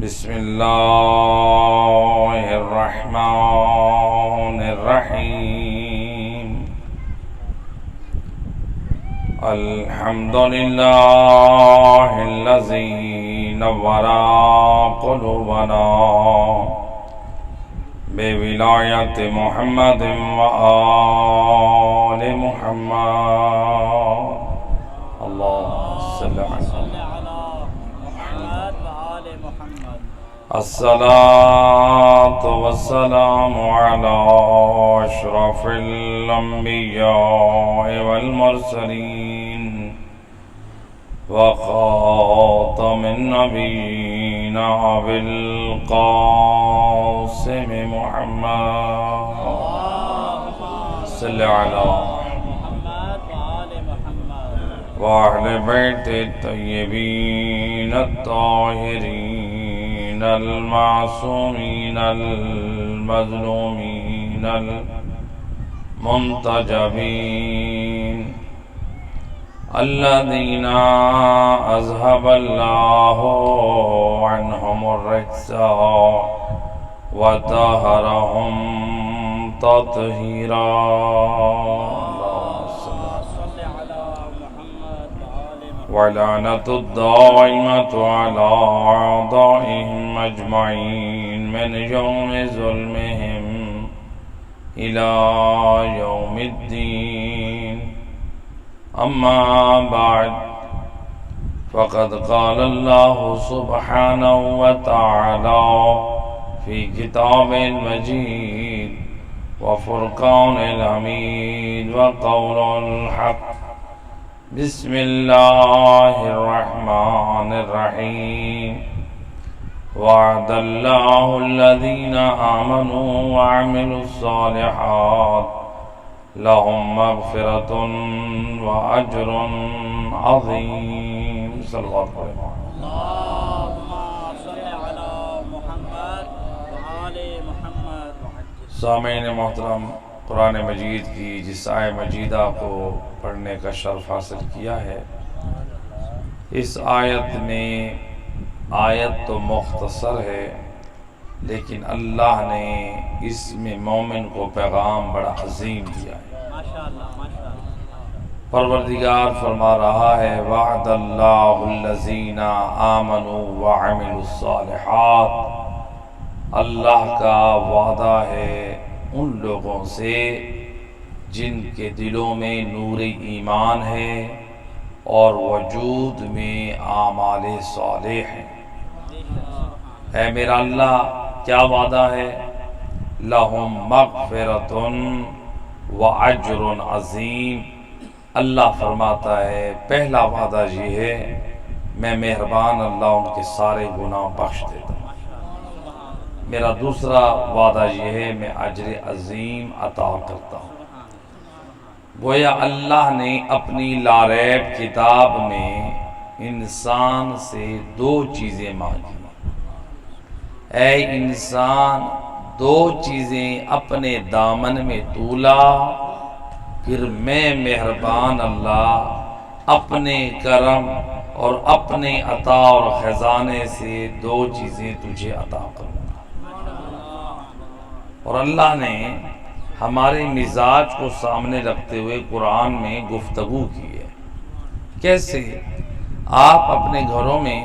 بسم الله الرحمن الرحيم. الحمد لله الذي نور قلوبنا بولاية محمد وآل محمد. اللهم صل على الصلاة والسلام على أشرف الأنبياء والمرسلين وخاتم النبيين أبي القاسم محمد صل على وأهل بيت الطيبين الطاهرين المعصومين المظلومين المنتجبين الذين أذهب الله عنهم الرجس وطهرهم تطهيرا. ولعنة الدائمة على أعدائهم أجمعين من يوم ظلمهم إلى يوم الدين. أما بعد، فقد قال الله سبحانه وتعالى في كتاب المجيد وفرقان الحميد وقول الحق. بسم الله الرحمن الرحيم. وعد الله الذين آمنوا وعملوا الصالحات لهم مغفرة وأجر عظيم. صلى الله عليه وسلم. اللهم صل على محمد وآل محمد. سامعین محترم، قرآن مجید کی جس آیہ مجیدہ کو پڑھنے کا شرف حاصل کیا ہے، اس آیت میں آیت تو مختصر ہے لیکن اللہ نے اس میں مومن کو پیغام بڑا عظیم دیا ہے. پروردگار فرما رہا ہے وعد اللہ الذین آمنوا وعملوا الصالحات. اللہ کا وعدہ ہے ان لوگوں سے جن کے دلوں میں نور ایمان ہے اور وجود میں اعمال صالح ہیں. اے میرا اللہ، کیا وعدہ ہے؟ لہم مغفرۃ واجر عظیم. اللہ فرماتا ہے پہلا وعدہ یہ ہے میں مہربان اللہ ان کے سارے گناہ بخش دیتا ہوں. میرا دوسرا وعدہ یہ ہے میں اجر عظیم عطا کرتا ہوں. گویا اللہ نے اپنی لاریب کتاب میں انسان سے دو چیزیں مانگی. اے انسان، دو چیزیں اپنے دامن میں تولا، پھر میں مہربان اللہ اپنے کرم اور اپنے عطا اور خزانے سے دو چیزیں تجھے عطا کروں گا. اور اللہ نے ہمارے مزاج کو سامنے رکھتے ہوئے قرآن میں گفتگو کی ہے. کیسے آپ اپنے گھروں میں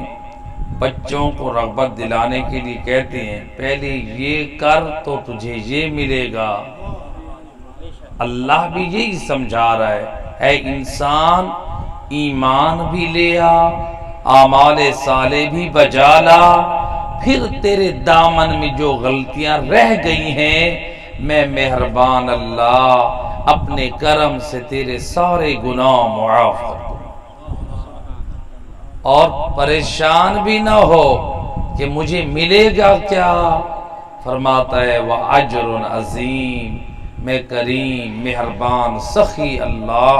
بچوں کو رغبت دلانے کے لیے کہتے ہیں پہلے یہ کر تو تجھے یہ ملے گا. اللہ بھی یہی سمجھا رہا ہے اے انسان، ایمان بھی لے آ، اعمال صالح بھی بجا لا، پھر تیرے دامن میں جو غلطیاں رہ گئی ہیں میں مہربان اللہ اپنے کرم سے تیرے سارے گناہ معاف کر دوں. اور پریشان بھی نہ ہو کہ مجھے ملے گا کیا. فرماتا ہے وَأَجْرٌ عظیم، میں کریم مہربان سخی اللہ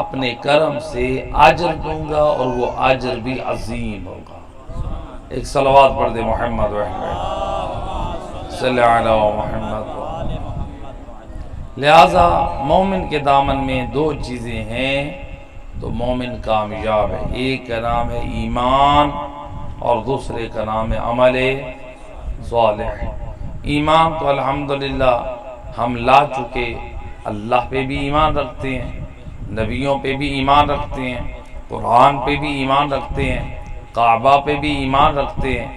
اپنے کرم سے اجر دوں گا اور وہ اجر بھی عظیم ہوگا. ایک صلوات پڑھ دے محمد صلی اللہ علیہ محمد. لہذا مومن کے دامن میں دو چیزیں ہیں تو مومن کامیاب ہے. ایک کا نام ہے ایمان اور دوسرے کا نام ہے عمل صالح۔ ایمان تو الحمدللہ ہم لا چکے، اللہ پہ بھی ایمان رکھتے ہیں، نبیوں پہ بھی ایمان رکھتے ہیں، قرآن پہ بھی ایمان رکھتے ہیں، کعبہ پہ بھی ایمان رکھتے ہیں۔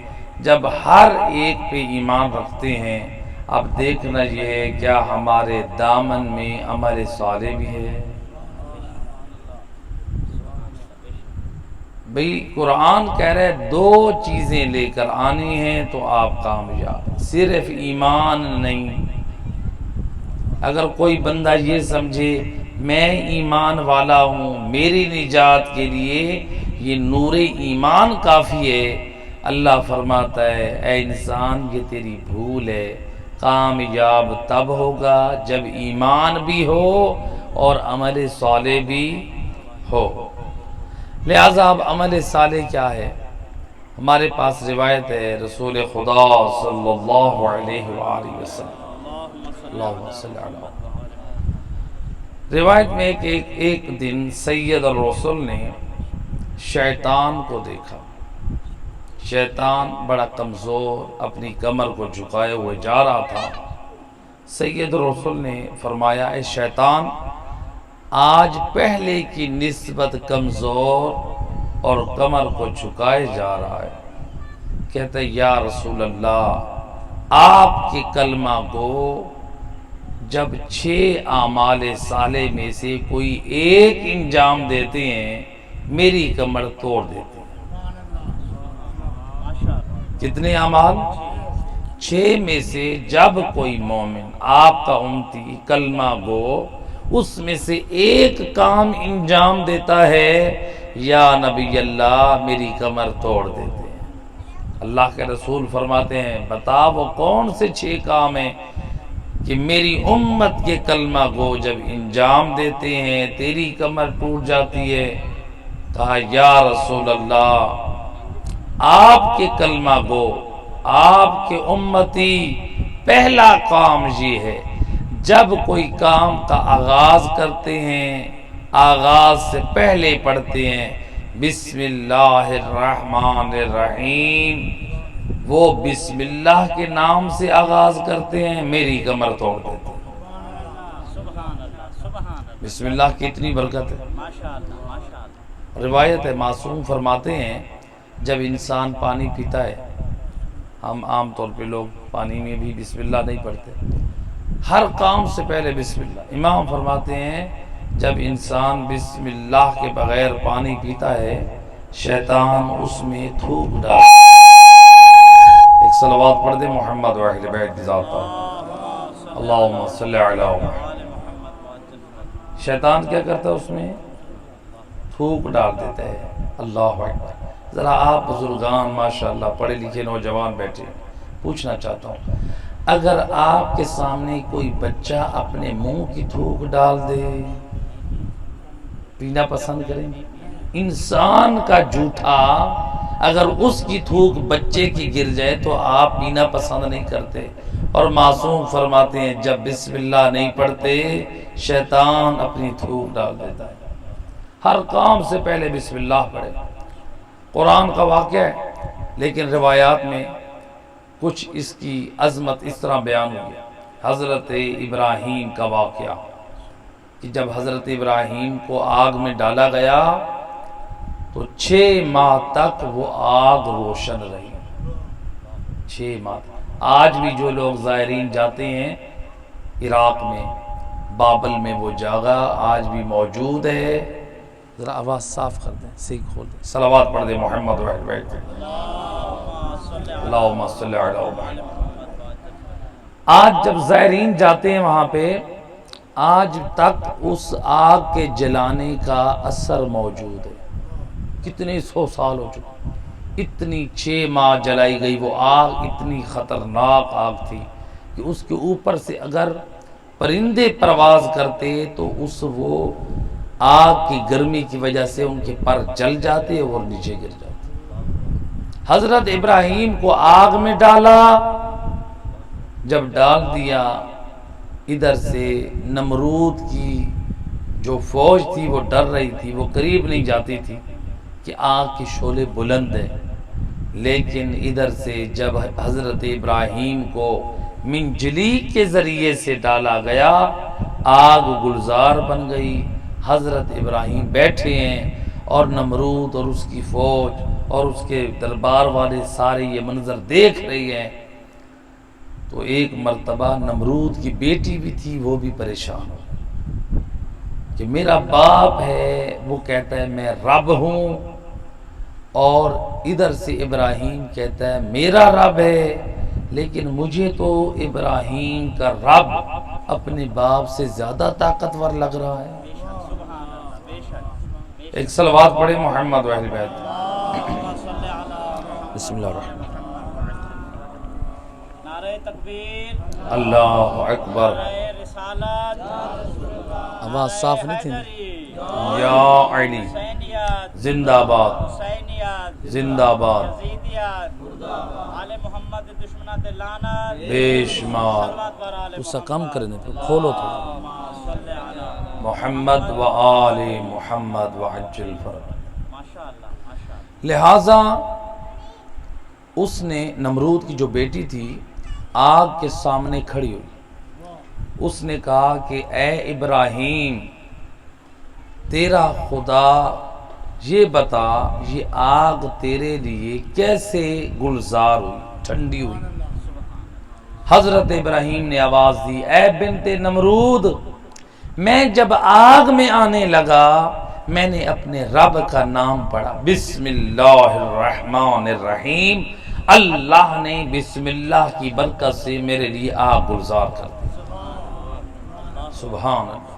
جب ہر ایک پہ ایمان رکھتے ہیں، اب دیکھنا یہ ہے کیا ہمارے دامن میں عمل صالح بھی ہے؟ بھئی قرآن کہہ رہے دو چیزیں لے کر آنی ہیں تو آپ کامیاب، صرف ایمان نہیں۔ اگر کوئی بندہ یہ سمجھے میں ایمان والا ہوں، میری نجات کے لیے یہ نور ایمان کافی ہے، اللہ فرماتا ہے اے انسان یہ تیری بھول ہے، کامیاب تب ہوگا جب ایمان بھی ہو اور عمل صالح بھی ہو۔ لہذا اب عمل صالح کیا ہے؟ ہمارے پاس روایت ہے رسول خدا صلی اللہ علیہ وآلہ وسلم، اللہم صلی علی محمد، روایت میں ایک دن سید الرسل نے شیطان کو دیکھا۔ شیطان بڑا کمزور اپنی کمر کو جھکائے ہوئے جا رہا تھا۔ سید الرسل نے فرمایا اے شیطان، آج پہلے کی نسبت کمزور اور کمر کو جھکائے جا رہا ہے۔ کہتے یا رسول اللہ، آپ کے کلمہ کو جب 6 اعمال صالح میں سے کوئی ایک انجام دیتے ہیں میری کمر توڑ دیتے ہیں۔ کتنے اعمال؟ 6 میں سے جب کوئی مومن آپ کا امتی کلمہ گو اس میں سے ایک کام انجام دیتا ہے، یا نبی اللہ میری کمر توڑ دیتے ہیں۔ اللہ کے رسول فرماتے ہیں بتا وہ کون سے 6 کام ہیں کہ میری امت کے کلمہ گو جب انجام دیتے ہیں تیری کمر ٹوٹ جاتی ہے؟ کہا یا رسول اللہ، آپ کے کلمہ گو، آپ کے امتی، پہلا کام یہ ہے جب کوئی کام کا آغاز کرتے ہیں آغاز سے پہلے پڑھتے ہیں بسم اللہ الرحمن الرحیم، وہ بسم اللہ کے نام سے آغاز کرتے ہیں میری کمر توڑ دیتے ہیں۔ سبحان اللہ، سبحان اللہ، بسم اللہ کی اتنی برکت ہے۔ ماشاءاللہ، ماشاءاللہ۔ روایت ہے معصوم فرماتے ہیں جب انسان پانی پیتا ہے، ہم عام طور پہ لوگ پانی میں بھی بسم اللہ نہیں پڑھتے، ہر کام سے پہلے بسم اللہ۔ امام فرماتے ہیں جب انسان بسم اللہ کے بغیر پانی پیتا ہے شیطان اس میں تھوک ڈالتا ہے۔ ایک صلوات پڑھ دے محمد و اہل بیت کی ذات پر، اللہم صلی علی محمد۔ شیطان کیا کرتا ہے اس میں؟ تھوک ڈال دیتا ہے۔ اللہ اکبر۔ ذرا آپ بزرگان ماشاءاللہ پڑھے لکھے نوجوان بیٹھے، پوچھنا چاہتا ہوں اگر آپ کے سامنے کوئی بچہ اپنے منہ کی تھوک ڈال دے پینا پسند کریں گے؟ انسان کا جھوٹا اگر اس کی تھوک بچے کی گر جائے تو آپ پینا پسند نہیں کرتے، اور معصوم فرماتے ہیں جب بسم اللہ نہیں پڑھتے شیطان اپنی تھوک ڈال دیتا ہے۔ ہر کام سے پہلے بسم اللہ پڑھے۔ قرآن کا واقعہ ہے لیکن روایات میں کچھ اس کی عظمت اس طرح بیان ہوئی ہے۔ حضرت ابراہیم کا واقعہ کہ جب حضرت ابراہیم کو آگ میں ڈالا گیا تو 6 ماہ تک وہ آگ روشن رہی۔ 6 ماہ تک۔ آج بھی جو لوگ زائرین جاتے ہیں عراق میں بابل میں وہ جگہ آج بھی موجود ہے۔ ذرا آواز صاف کر دیں، سیکھ کھول دیں، صلوات پڑھ دیں محمد و اہل بیت، اللہم صلی علی محمد۔ آج جب زائرین جاتے ہیں وہاں پہ آج تک اس آگ کے جلانے کا اثر موجود ہے۔ کتنے 100 سال ہو چکے، اتنی 6 ماہ جلائی گئی وہ آگ، اتنی خطرناک آگ تھی کہ اس کے اوپر سے اگر پرندے پرواز کرتے تو اس وہ آگ کی گرمی کی وجہ سے ان کے پر جل جاتے اور نیچے گر جاتے۔ حضرت ابراہیم کو آگ میں ڈالا، جب ڈال دیا ادھر سے نمرود کی جو فوج تھی وہ ڈر رہی تھی، وہ قریب نہیں جاتی تھی کہ آگ کے شعلے بلند ہیں، لیکن ادھر سے جب حضرت ابراہیم کو منجلیق کے ذریعے سے ڈالا گیا آگ گلزار بن گئی، حضرت ابراہیم بیٹھے ہیں اور نمرود اور اس کی فوج اور اس کے دربار والے سارے یہ منظر دیکھ رہی ہیں۔ تو ایک مرتبہ نمرود کی بیٹی بھی تھی، وہ بھی پریشان ہو کہ میرا باپ ہے وہ کہتا ہے میں رب ہوں، اور ادھر سے ابراہیم کہتا ہے میرا رب ہے، لیکن مجھے تو ابراہیم کا رب اپنے باپ سے زیادہ طاقتور لگ رہا ہے۔ ایک صلوات پڑھے محمد و اہل بیت۔ بسم اللہ الرحمن نعرہ تکبیر، اللہ اکبر۔ نعرہ رسالت، آواز صاف نہیں تھی۔ یا علی حسینیت، زندہ باد، حسینیت، زندہ باد، یزیدیت، آل محمد دشمنات لعنت، بے شمار۔ صلوات بر آل اس کا کم کرنے پہ کھولو تھوڑا۔ محمد، صلی علی محمد و آل محمد و عجل فرج۔ ماشاءاللہ ماشاءاللہ۔ لہٰذا اس نے نمرود کی جو بیٹی تھی آگ کے سامنے کھڑی ہوئی، اس نے کہا کہ اے ابراہیم تیرا خدا یہ بتا یہ آگ تیرے لیے کیسے گلزار ہوئی، ٹھنڈی ہوئی؟ حضرت ابراہیم نے آواز دی اے بنت نمرود میں جب آگ میں آنے لگا میں نے اپنے رب کا نام پڑھا، بسم اللہ الرحمن الرحیم، اللہ نے بسم اللہ کی برکت سے میرے لیے آگ گلزار کر دی۔ سبحان اللہ۔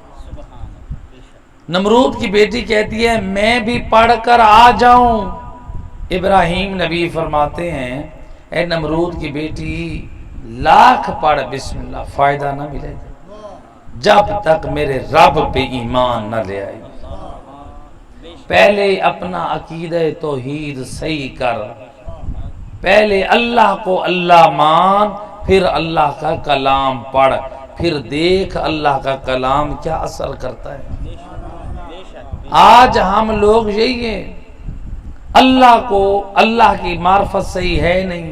نمرود کی بیٹی کہتی ہے میں بھی پڑھ کر آ جاؤں؟ ابراہیم نبی فرماتے ہیں اے نمرود کی بیٹی لاکھ پڑھ بسم اللہ فائدہ نہ ملے گا جب تک میرے رب پہ ایمان نہ لے آئے۔ پہلے اپنا عقیدہ توحید صحیح کر، پہلے اللہ کو اللہ مان، پھر اللہ کا کلام پڑھ، پھر دیکھ اللہ کا کلام کیا اثر کرتا ہے۔ آج ہم لوگ یہی ہیں، اللہ کی معرفت صحیح ہے نہیں،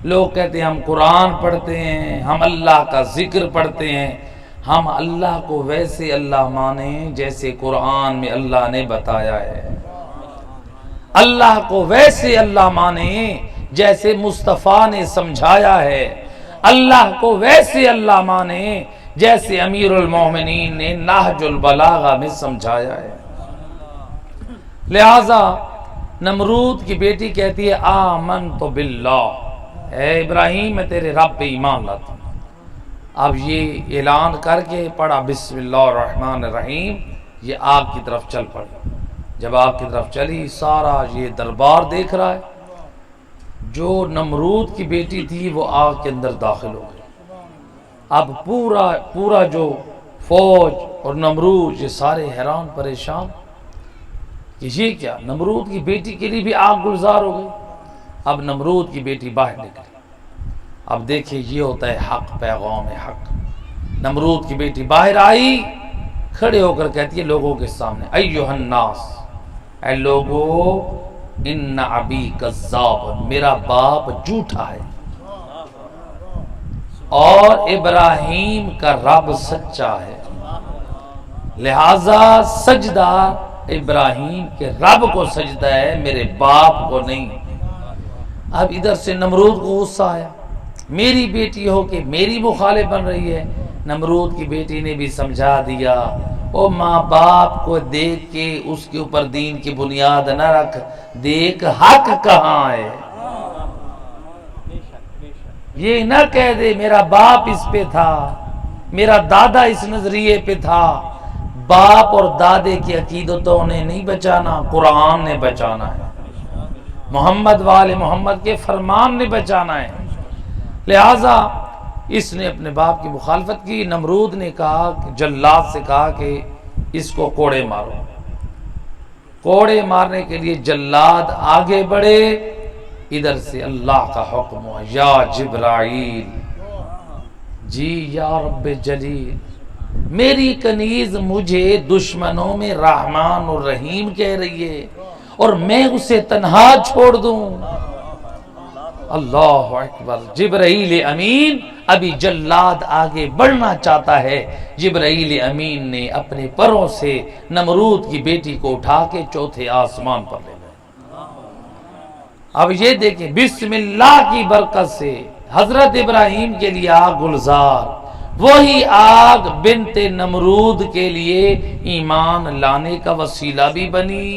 لوگ کہتے ہیں ہم قرآن پڑھتے ہیں، ہم اللہ کا ذکر پڑھتے ہیں، ہم اللہ کو ویسے اللہ مانیں جیسے قرآن میں اللہ نے بتایا ہے، اللہ کو ویسے اللہ مانیں جیسے مصطفیٰ نے سمجھایا ہے، اللہ کو ویسے اللہ مانیں جیسے امیر المومنین نے نہج البلاغہ میں سمجھایا ہے۔ لہذا نمرود کی بیٹی کہتی ہے آمنت باللہ، اے ابراہیم میں تیرے رب پہ ایمان لاتا ہوں۔ اب یہ اعلان کر کے پڑھا بسم اللہ الرحمن الرحیم، یہ آگ کی طرف چل پڑی۔ جب آگ کی طرف چلی سارا یہ دربار دیکھ رہا ہے، جو نمرود کی بیٹی تھی وہ آگ کے اندر داخل ہو گئی۔ اب پورا جو فوج اور نمرود یہ سارے حیران پریشان کہ یہ کیا، نمرود کی بیٹی کے لیے بھی آگ گلزار ہو گئی۔ اب نمرود کی بیٹی باہر نکلی۔ اب دیکھیں یہ ہوتا ہے حق، پیغام حق۔ نمرود کی بیٹی باہر آئی، کھڑے ہو کر کہتی ہے لوگوں کے سامنے ایھا الناس، اے لوگو ان ابی کذاب، میرا باپ جھوٹا ہے اور ابراہیم کا رب سچا ہے، لہذا سجدہ ابراہیم کے رب کو سجدہ ہے میرے باپ کو نہیں۔ اب ادھر سے نمرود کو غصہ آیا، میری بیٹی ہو کہ میری مخالف بن رہی ہے۔ نمرود کی بیٹی نے بھی سمجھا دیا، او ماں باپ کو دیکھ کے اس کے اوپر دین کی بنیاد نہ رکھ، دیکھ حق کہاں ہے، یہ نہ کہہ دے میرا باپ اس پہ تھا، میرا دادا اس نظریے پہ تھا۔ باپ اور دادے کی عقیدتوں نے نہیں بچانا، قرآن نے بچانا ہے، محمد والے محمد کے فرمان نے بچانا ہے۔ لہٰذا اس نے اپنے باپ کی مخالفت کی۔ نمرود نے کہا، جلاد سے کہا کہ اس کو کوڑے مارو۔ کوڑے مارنے کے لیے جلاد آگے بڑھے، ادھر سے اللہ کا حکم ہوا یا جبرائیل، جی یا رب جلیل، میری کنیز مجھے دشمنوں میں رحمان اور رحیم کہہ رہی ہے اور میں اسے تنہا چھوڑ دوں؟ اللہ اکبر. جبرائیل امین ابھی جلاد آگے بڑھنا چاہتا ہے. جبرائیل امین نے اپنے پروں سے نمرود کی بیٹی کو اٹھا کے چوتھے آسمان پر لے گئے. اب یہ دیکھیں بسم اللہ کی برکت سے حضرت ابراہیم کے لیے آگ گلزار، وہی آگ بنت نمرود کے لیے ایمان لانے کا وسیلہ بھی بنی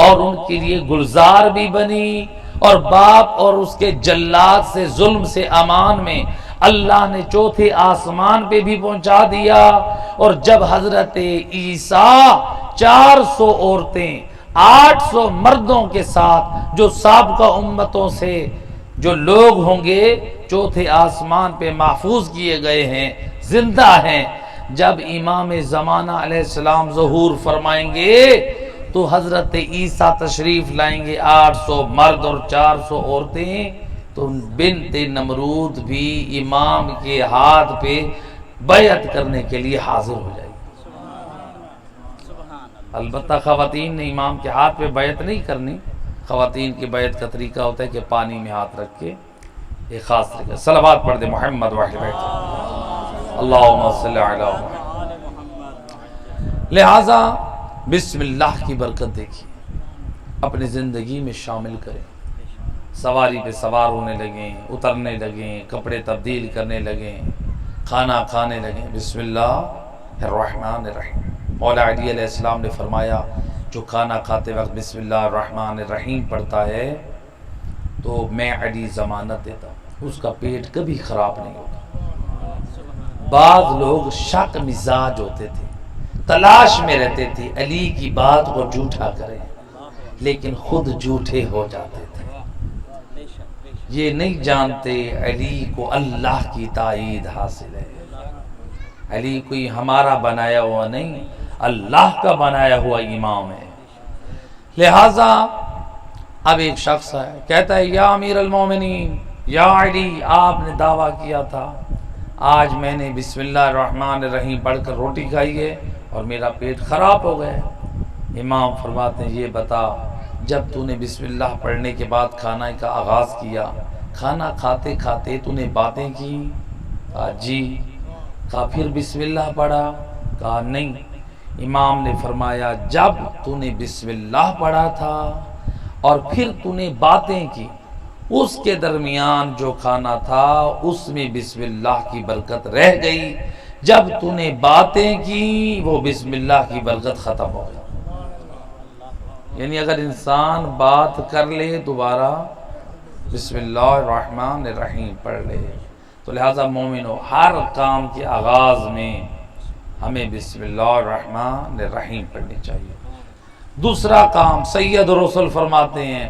اور ان کے لیے گلزار بھی بنی، اور باپ اور اس کے جلاد سے ظلم سے امان میں اللہ نے چوتھے آسمان پہ بھی پہنچا دیا. اور جب حضرت عیسیٰ 400 عورتیں 800 مردوں کے ساتھ جو سابقہ امتوں سے جو لوگ ہوں گے چوتھے آسمان پہ محفوظ کیے گئے ہیں، زندہ ہیں، جب امام زمانہ علیہ السلام ظہور فرمائیں گے تو حضرت عیسیٰ تشریف لائیں گے، 800 مرد اور 400 عورتیں. تو بنت نمرود بھی امام کے ہاتھ پہ بیعت کرنے کے لیے حاضر ہو جائے گی. البتہ خواتین نے امام کے ہاتھ پہ بیعت نہیں کرنی. خواتین کی بیعت کا طریقہ ہوتا ہے کہ پانی میں ہاتھ رکھ کے ایک خاص طریقہ صلوات پڑھ دے محمد و اہل بیت اللہم صلی علی محمد. لہٰذا بسم اللہ کی برکت دیکھیے، اپنی زندگی میں شامل کریں. سواری پہ سوار ہونے لگیں، اترنے لگیں، کپڑے تبدیل کرنے لگیں، کھانا کھانے لگیں. بسم اللہ الرحمن الرحیم. مولا علی علیہ السلام نے فرمایا جو کھانا کھاتے وقت بسم اللہ الرحمن الرحیم پڑھتا ہے تو میں علی ضمانت دیتا ہوں اس کا پیٹ کبھی خراب نہیں ہوگا. بعض لوگ شک مزاج ہوتے تھے، تلاش میں رہتے تھے علی کی بات کو جھوٹا کریں، لیکن خود جھوٹے ہو جاتے تھے. یہ نہیں جانتے علی کو اللہ کی تائید حاصل ہے. علی کوئی ہمارا بنایا ہوا نہیں، اللہ کا بنایا ہوا امام ہے. لہٰذا اب ایک شخص ہے کہتا ہے یا امیر المومنین، یا علی، آپ نے دعویٰ کیا تھا آج میں نے بسم اللہ الرحمن الرحیم پڑھ کر روٹی کھائی ہے اور میرا پیٹ خراب ہو گیا. امام فرماتے ہیں یہ بتا جب تو نے بسم اللہ پڑھنے کے بعد کھانا کا آغاز کیا، کھانا کھاتے کھاتے تو نے باتیں کی؟ کہا جی. کہا پھر بسم اللہ پڑھا؟ کہا نہیں. امام نے فرمایا جب تو نے بسم اللہ پڑھا تھا اور پھر تو نے باتیں کی، اس کے درمیان جو کھانا تھا اس میں بسم اللہ کی برکت رہ گئی. جب تو نے باتیں کی وہ بسم اللہ کی برکت ختم ہو گئی. یعنی اگر انسان بات کر لے دوبارہ بسم اللہ الرحمن الرحیم پڑھ لے تو لہٰذا مومنو ہر کام کے آغاز میں ہمیں بسم اللہ الرحمن الرحیم پڑھنی چاہیے. دوسرا کام سید رسول فرماتے ہیں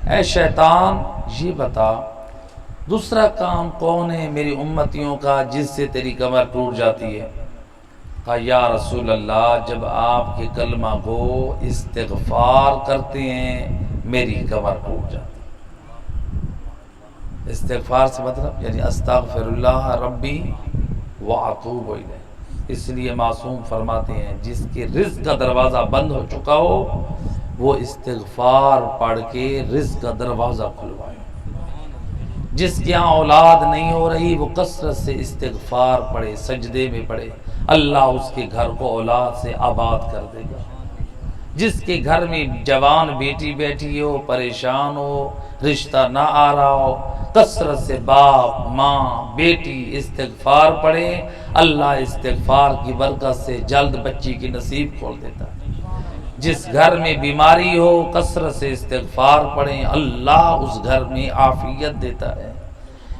اے شیطان یہ بتا دوسرا کام کون ہے میری امتیوں کا جس سے تیری کمر ٹوٹ جاتی ہے؟ کہا یا رسول اللہ جب آپ کے کلمہ گو استغفار کرتے ہیں میری کمر ٹوٹ جاتی ہے. استغفار سے مطلب یعنی استغفر اللہ ربی واتوب الیہ. اس لیے معصوم فرماتے ہیں جس کے رزق کا دروازہ بند ہو چکا ہو وہ استغفار پڑھ کے رزق کا دروازہ کھلوائے. جس کے یہاں اولاد نہیں ہو رہی وہ کثرت سے استغفار پڑھے، سجدے میں پڑھے، اللہ اس کے گھر کو اولاد سے آباد کر دے گا. جس کے گھر میں جوان بیٹی بیٹھی ہو، پریشان ہو، رشتہ نہ آ رہا ہو، کثرت سے باپ ماں بیٹی استغفار پڑھے، اللہ استغفار کی برکت سے جلد بچی کی نصیب کھول دیتا ہے. جس گھر میں بیماری ہو کثرت سے استغفار پڑھیں، اللہ اس گھر میں عافیت دیتا ہے.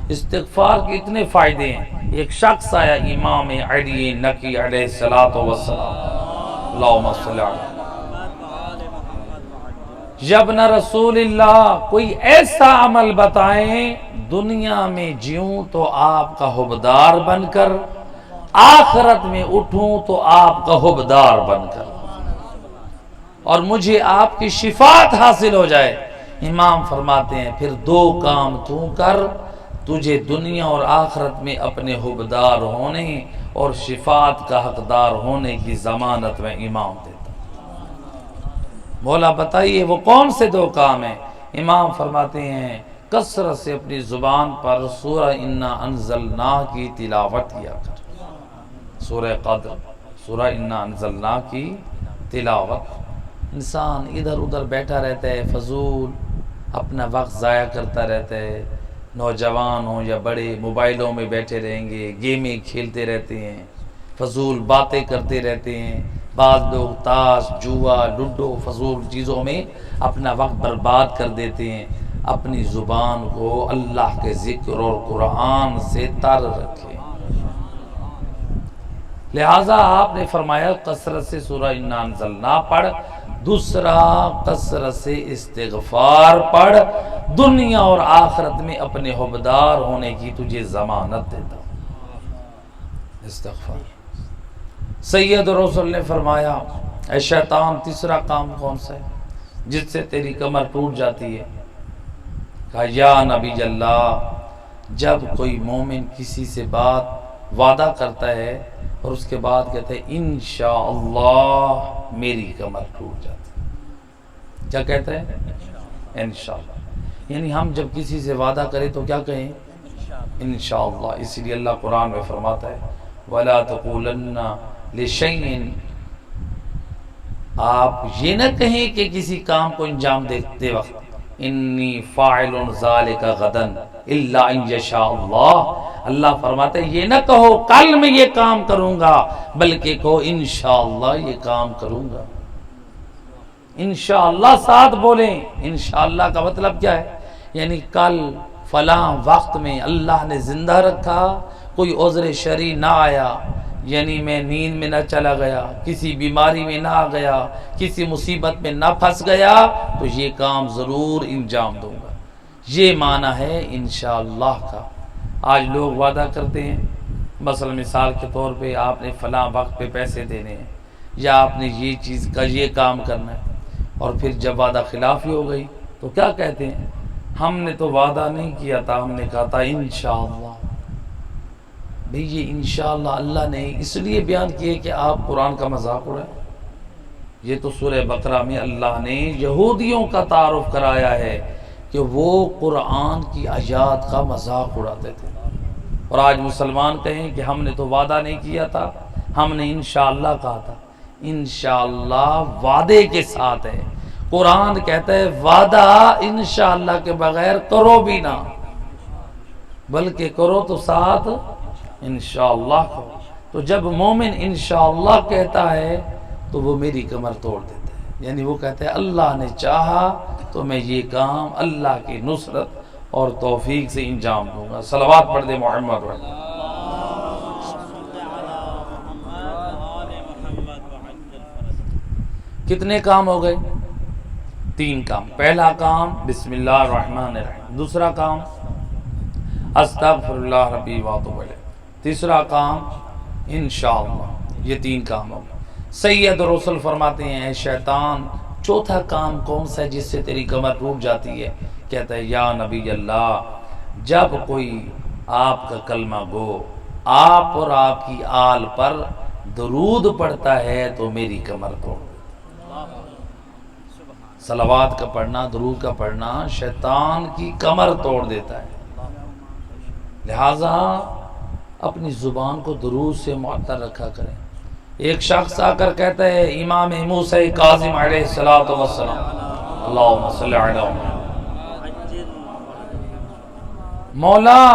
استغفار کے اتنے فائدے ہیں. ایک شخص آیا امام علی نقی علیہ الصلوۃ والسلام اللہم صلی علی یابن رسول اللہ کوئی ایسا عمل بتائیں دنیا میں جیوں تو آپ کا حبدار بن کر، آخرت میں اٹھوں تو آپ کا حبدار بن کر، اور مجھے آپ کی شفاعت حاصل ہو جائے. امام فرماتے ہیں پھر دو کام تو کر، تجھے دنیا اور آخرت میں اپنے حبدار ہونے اور شفاعت کا حقدار ہونے کی ضمانت میں امام دیتا. مولا بتائیے وہ کون سے دو کام ہیں؟ امام فرماتے ہیں کثرت سے اپنی زبان پر سورہ انا انزلنا کی تلاوت کیا کر. سورہ قدر، سورہ انا انزلنا کی تلاوت. انسان ادھر ادھر بیٹھا رہتا ہے، فضول اپنا وقت ضائع کرتا رہتا ہے. نوجوان ہوں یا بڑے موبائلوں میں بیٹھے رہیں گے، گیمیں کھیلتے رہتے ہیں، فضول باتیں کرتے رہتے ہیں. بعض لوگ تاش، جوا، لوڈو، فضول چیزوں میں اپنا وقت برباد کر دیتے ہیں. اپنی زبان کو اللہ کے ذکر اور قرآن سے تر رکھیں. لہٰذا آپ نے فرمایا کثرت سے سورہ انا انزلنا پڑھ. دوسرا کثرت سے استغفار پڑھ. دنیا اور آخرت میں اپنے حبدار ہونے کی تجھے ضمانت دیتا ہوں. استغفار. سید رسول نے فرمایا اے شیطان، تیسرا کام کون سا ہے جس سے تیری کمر ٹوٹ جاتی ہے؟ کہا یا نبی اللہ، جب کوئی مومن کسی سے بات وعدہ کرتا ہے اور اس کے بعد کہتا ہے انشاءاللہ میری کمر ٹوٹ جاتی ہے. کیا کہتا ہے؟ انشاءاللہ. یعنی ہم جب کسی سے وعدہ کریں تو کیا کہیں؟ انشاءاللہ. اسی لیے اللہ قرآن میں فرماتا ہے وَلَا تَقُولَنَّ لِشَيْءٍ، آپ یہ نہ کہیں کہ کسی کام کو انجام دیتے وقت انی فاعل ذالک غدا الا ان یشاء اللہ. اللہ فرماتے ہیں یہ نہ کہو کل میں یہ کام کروں گا، بلکہ کہو انشاءاللہ یہ کام کروں گا. انشاءاللہ ساتھ بولیں. انشاءاللہ کا مطلب کیا ہے؟ یعنی کل فلاں وقت میں اللہ نے زندہ رکھا، کوئی عذر شرعی نہ آیا، یعنی میں نیند میں نہ چلا گیا، کسی بیماری میں نہ آ گیا، کسی مصیبت میں نہ پھنس گیا، تو یہ کام ضرور انجام دوں گا. یہ معنی ہے انشاءاللہ کا. آج لوگ وعدہ کرتے ہیں، مثلا مثال کے طور پہ آپ نے فلاں وقت پہ پیسے دینے ہیں، یا آپ نے یہ چیز کا یہ کام کرنا ہے، اور پھر جب وعدہ خلافی ہو گئی تو کیا کہتے ہیں؟ ہم نے تو وعدہ نہیں کیا تھا، ہم نے کہا تھا انشاءاللہ. بھئی یہ انشاءاللہ اللہ نے اس لیے بیان کیے کہ آپ قرآن کا مذاق اڑائیں. یہ تو سورہ بقرہ میں اللہ نے یہودیوں کا تعارف کرایا ہے کہ وہ قرآن کی آیات کا مذاق اڑاتے تھے. اور آج مسلمان کہیں کہ ہم نے تو وعدہ نہیں کیا تھا، ہم نے انشاءاللہ کہا تھا. انشاءاللہ وعدے کے ساتھ ہے. قرآن کہتا ہے وعدہ انشاءاللہ کے بغیر کرو بھی نہ، بلکہ کرو تو ساتھ انشاءاللہ کرو. تو جب مومن انشاءاللہ کہتا ہے تو وہ میری کمر توڑ دیتا ہے. یعنی وہ کہتا ہے اللہ نے چاہا تو میں یہ کام اللہ کی نصرت اور توفیق سے انجام دوں گا. صلوات پڑھ دے محمد رحمہ. کتنے کام ہو گئے؟ 3 کام. پہلا کام بسم اللہ الرحمن الرحیم. دوسرا کام استغفر اللہ ربی واتوب الیہ. تیسرا کام انشاءاللہ. یہ 3 کام ہو گئے. سید رسول فرماتے ہیں اے شیطان، چوتھا کام کون سا ہے جس سے تیری کمر ٹوٹ جاتی ہے؟ کہتا ہے یا نبی اللہ، جب کوئی آپ کا کلمہ گو آپ اور آپ کی آل پر درود پڑھتا ہے تو میری کمر توڑ دیتا. صلوات کا پڑھنا، درود کا پڑھنا شیطان کی کمر توڑ دیتا ہے. لہذا اپنی زبان کو درود سے معطر رکھا کریں. ایک شخص آ کر کہتا ہے امام موسیٰ کاظم علیہ الصلوۃ والسلام اللہم صلی علی محمد، مولا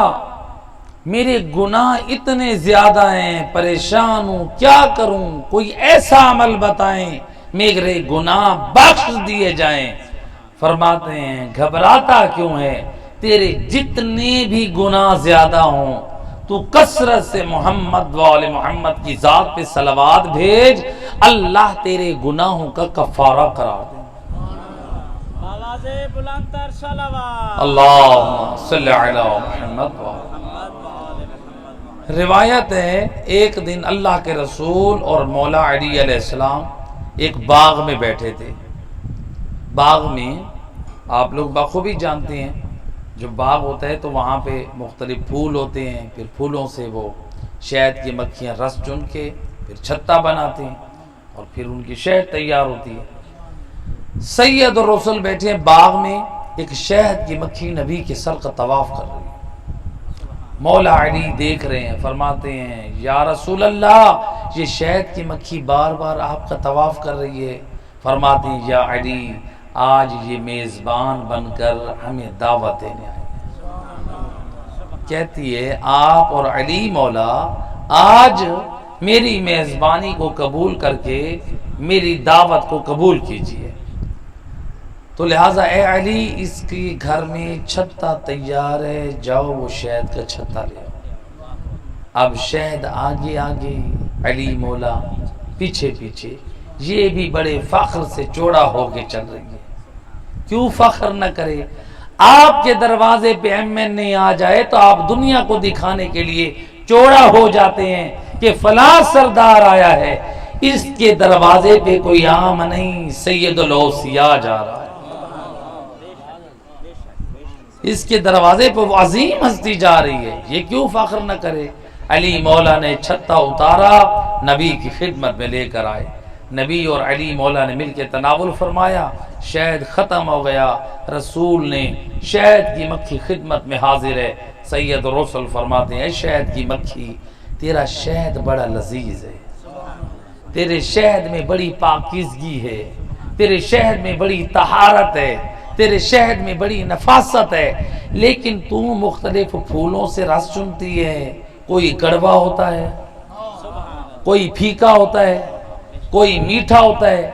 میرے گناہ اتنے زیادہ ہیں، پریشان ہوں، کیا کروں؟ کوئی ایسا عمل بتائیں میرے گناہ بخش دیے جائیں. فرماتے ہیں گھبراتا کیوں ہے؟ تیرے جتنے بھی گناہ زیادہ ہوں تو کثرت سے محمد وآل محمد کی ذات پہ صلوات بھیج، اللہ تیرے گناہوں کا کفارہ قرار دے. آواز بلند تر صلوات. اللہم صلی علی محمد. روایت ہے ایک دن اللہ کے رسول اور مولا علی علیہ السلام ایک باغ میں بیٹھے تھے. باغ میں آپ لوگ بخوبی جانتے ہیں جو باغ ہوتا ہے تو وہاں پہ مختلف پھول ہوتے ہیں، پھر پھولوں سے وہ شہد کی مکھیاں رس چن کے پھر چھتا بناتے ہیں اور پھر ان کی شہد تیار ہوتی ہے. سید اور رسول بیٹھے ہیں باغ میں ایک شہد کی مکھی نبی کے سر کا طواف کر رہی ہے، مولا علی دیکھ رہے ہیں، فرماتے ہیں یا رسول اللہ یہ شہد کی مکھی بار بار آپ کا طواف کر رہی ہے۔ فرماتے ہیں یا علی آج یہ میزبان بن کر ہمیں دعوت دینے آئی ہے۔ کہتی ہے آپ اور علی مولا آج میری میزبانی کو قبول کر کے میری دعوت کو قبول کیجئے، تو لہٰذا اے علی اس کی گھر میں چھتا تیار ہے، جاؤ وہ شہد کا چھتا لے آؤ۔ اب شہد آگے آگے، علی مولا پیچھے پیچھے، یہ بھی بڑے فخر سے چوڑا ہو کے چل رہی ہے۔ کیوں فخر نہ کرے؟ آپ کے دروازے پہ ایم نہیں آ جائے تو آپ دنیا کو دکھانے کے لیے چوڑا ہو جاتے ہیں کہ فلاں سردار آیا ہے، اس کے دروازے پہ کوئی عام نہیں، سید الاوصیاء جا رہا ہے، اس کے دروازے پہ وہ عظیم ہستی جا رہی ہے، یہ کیوں فخر نہ کرے؟ علی مولا نے چھتا اتارا، نبی کی خدمت میں لے کر آئے، نبی اور علی مولا نے مل کے تناول فرمایا، شہد ختم ہو گیا، رسول نے شہد کی مکھی خدمت میں حاضر ہے، سید رسول فرماتے ہیں شہد کی مکھی تیرا شہد بڑا لذیذ ہے، تیرے شہد میں بڑی پاکیزگی ہے، تیرے شہد میں بڑی طہارت ہے، تیرے شہد میں بڑی نفاست ہے، لیکن تو مختلف پھولوں سے رس چنتی ہے، کوئی کڑوا ہوتا ہے، کوئی پھیکا ہوتا ہے، کوئی میٹھا ہوتا ہے،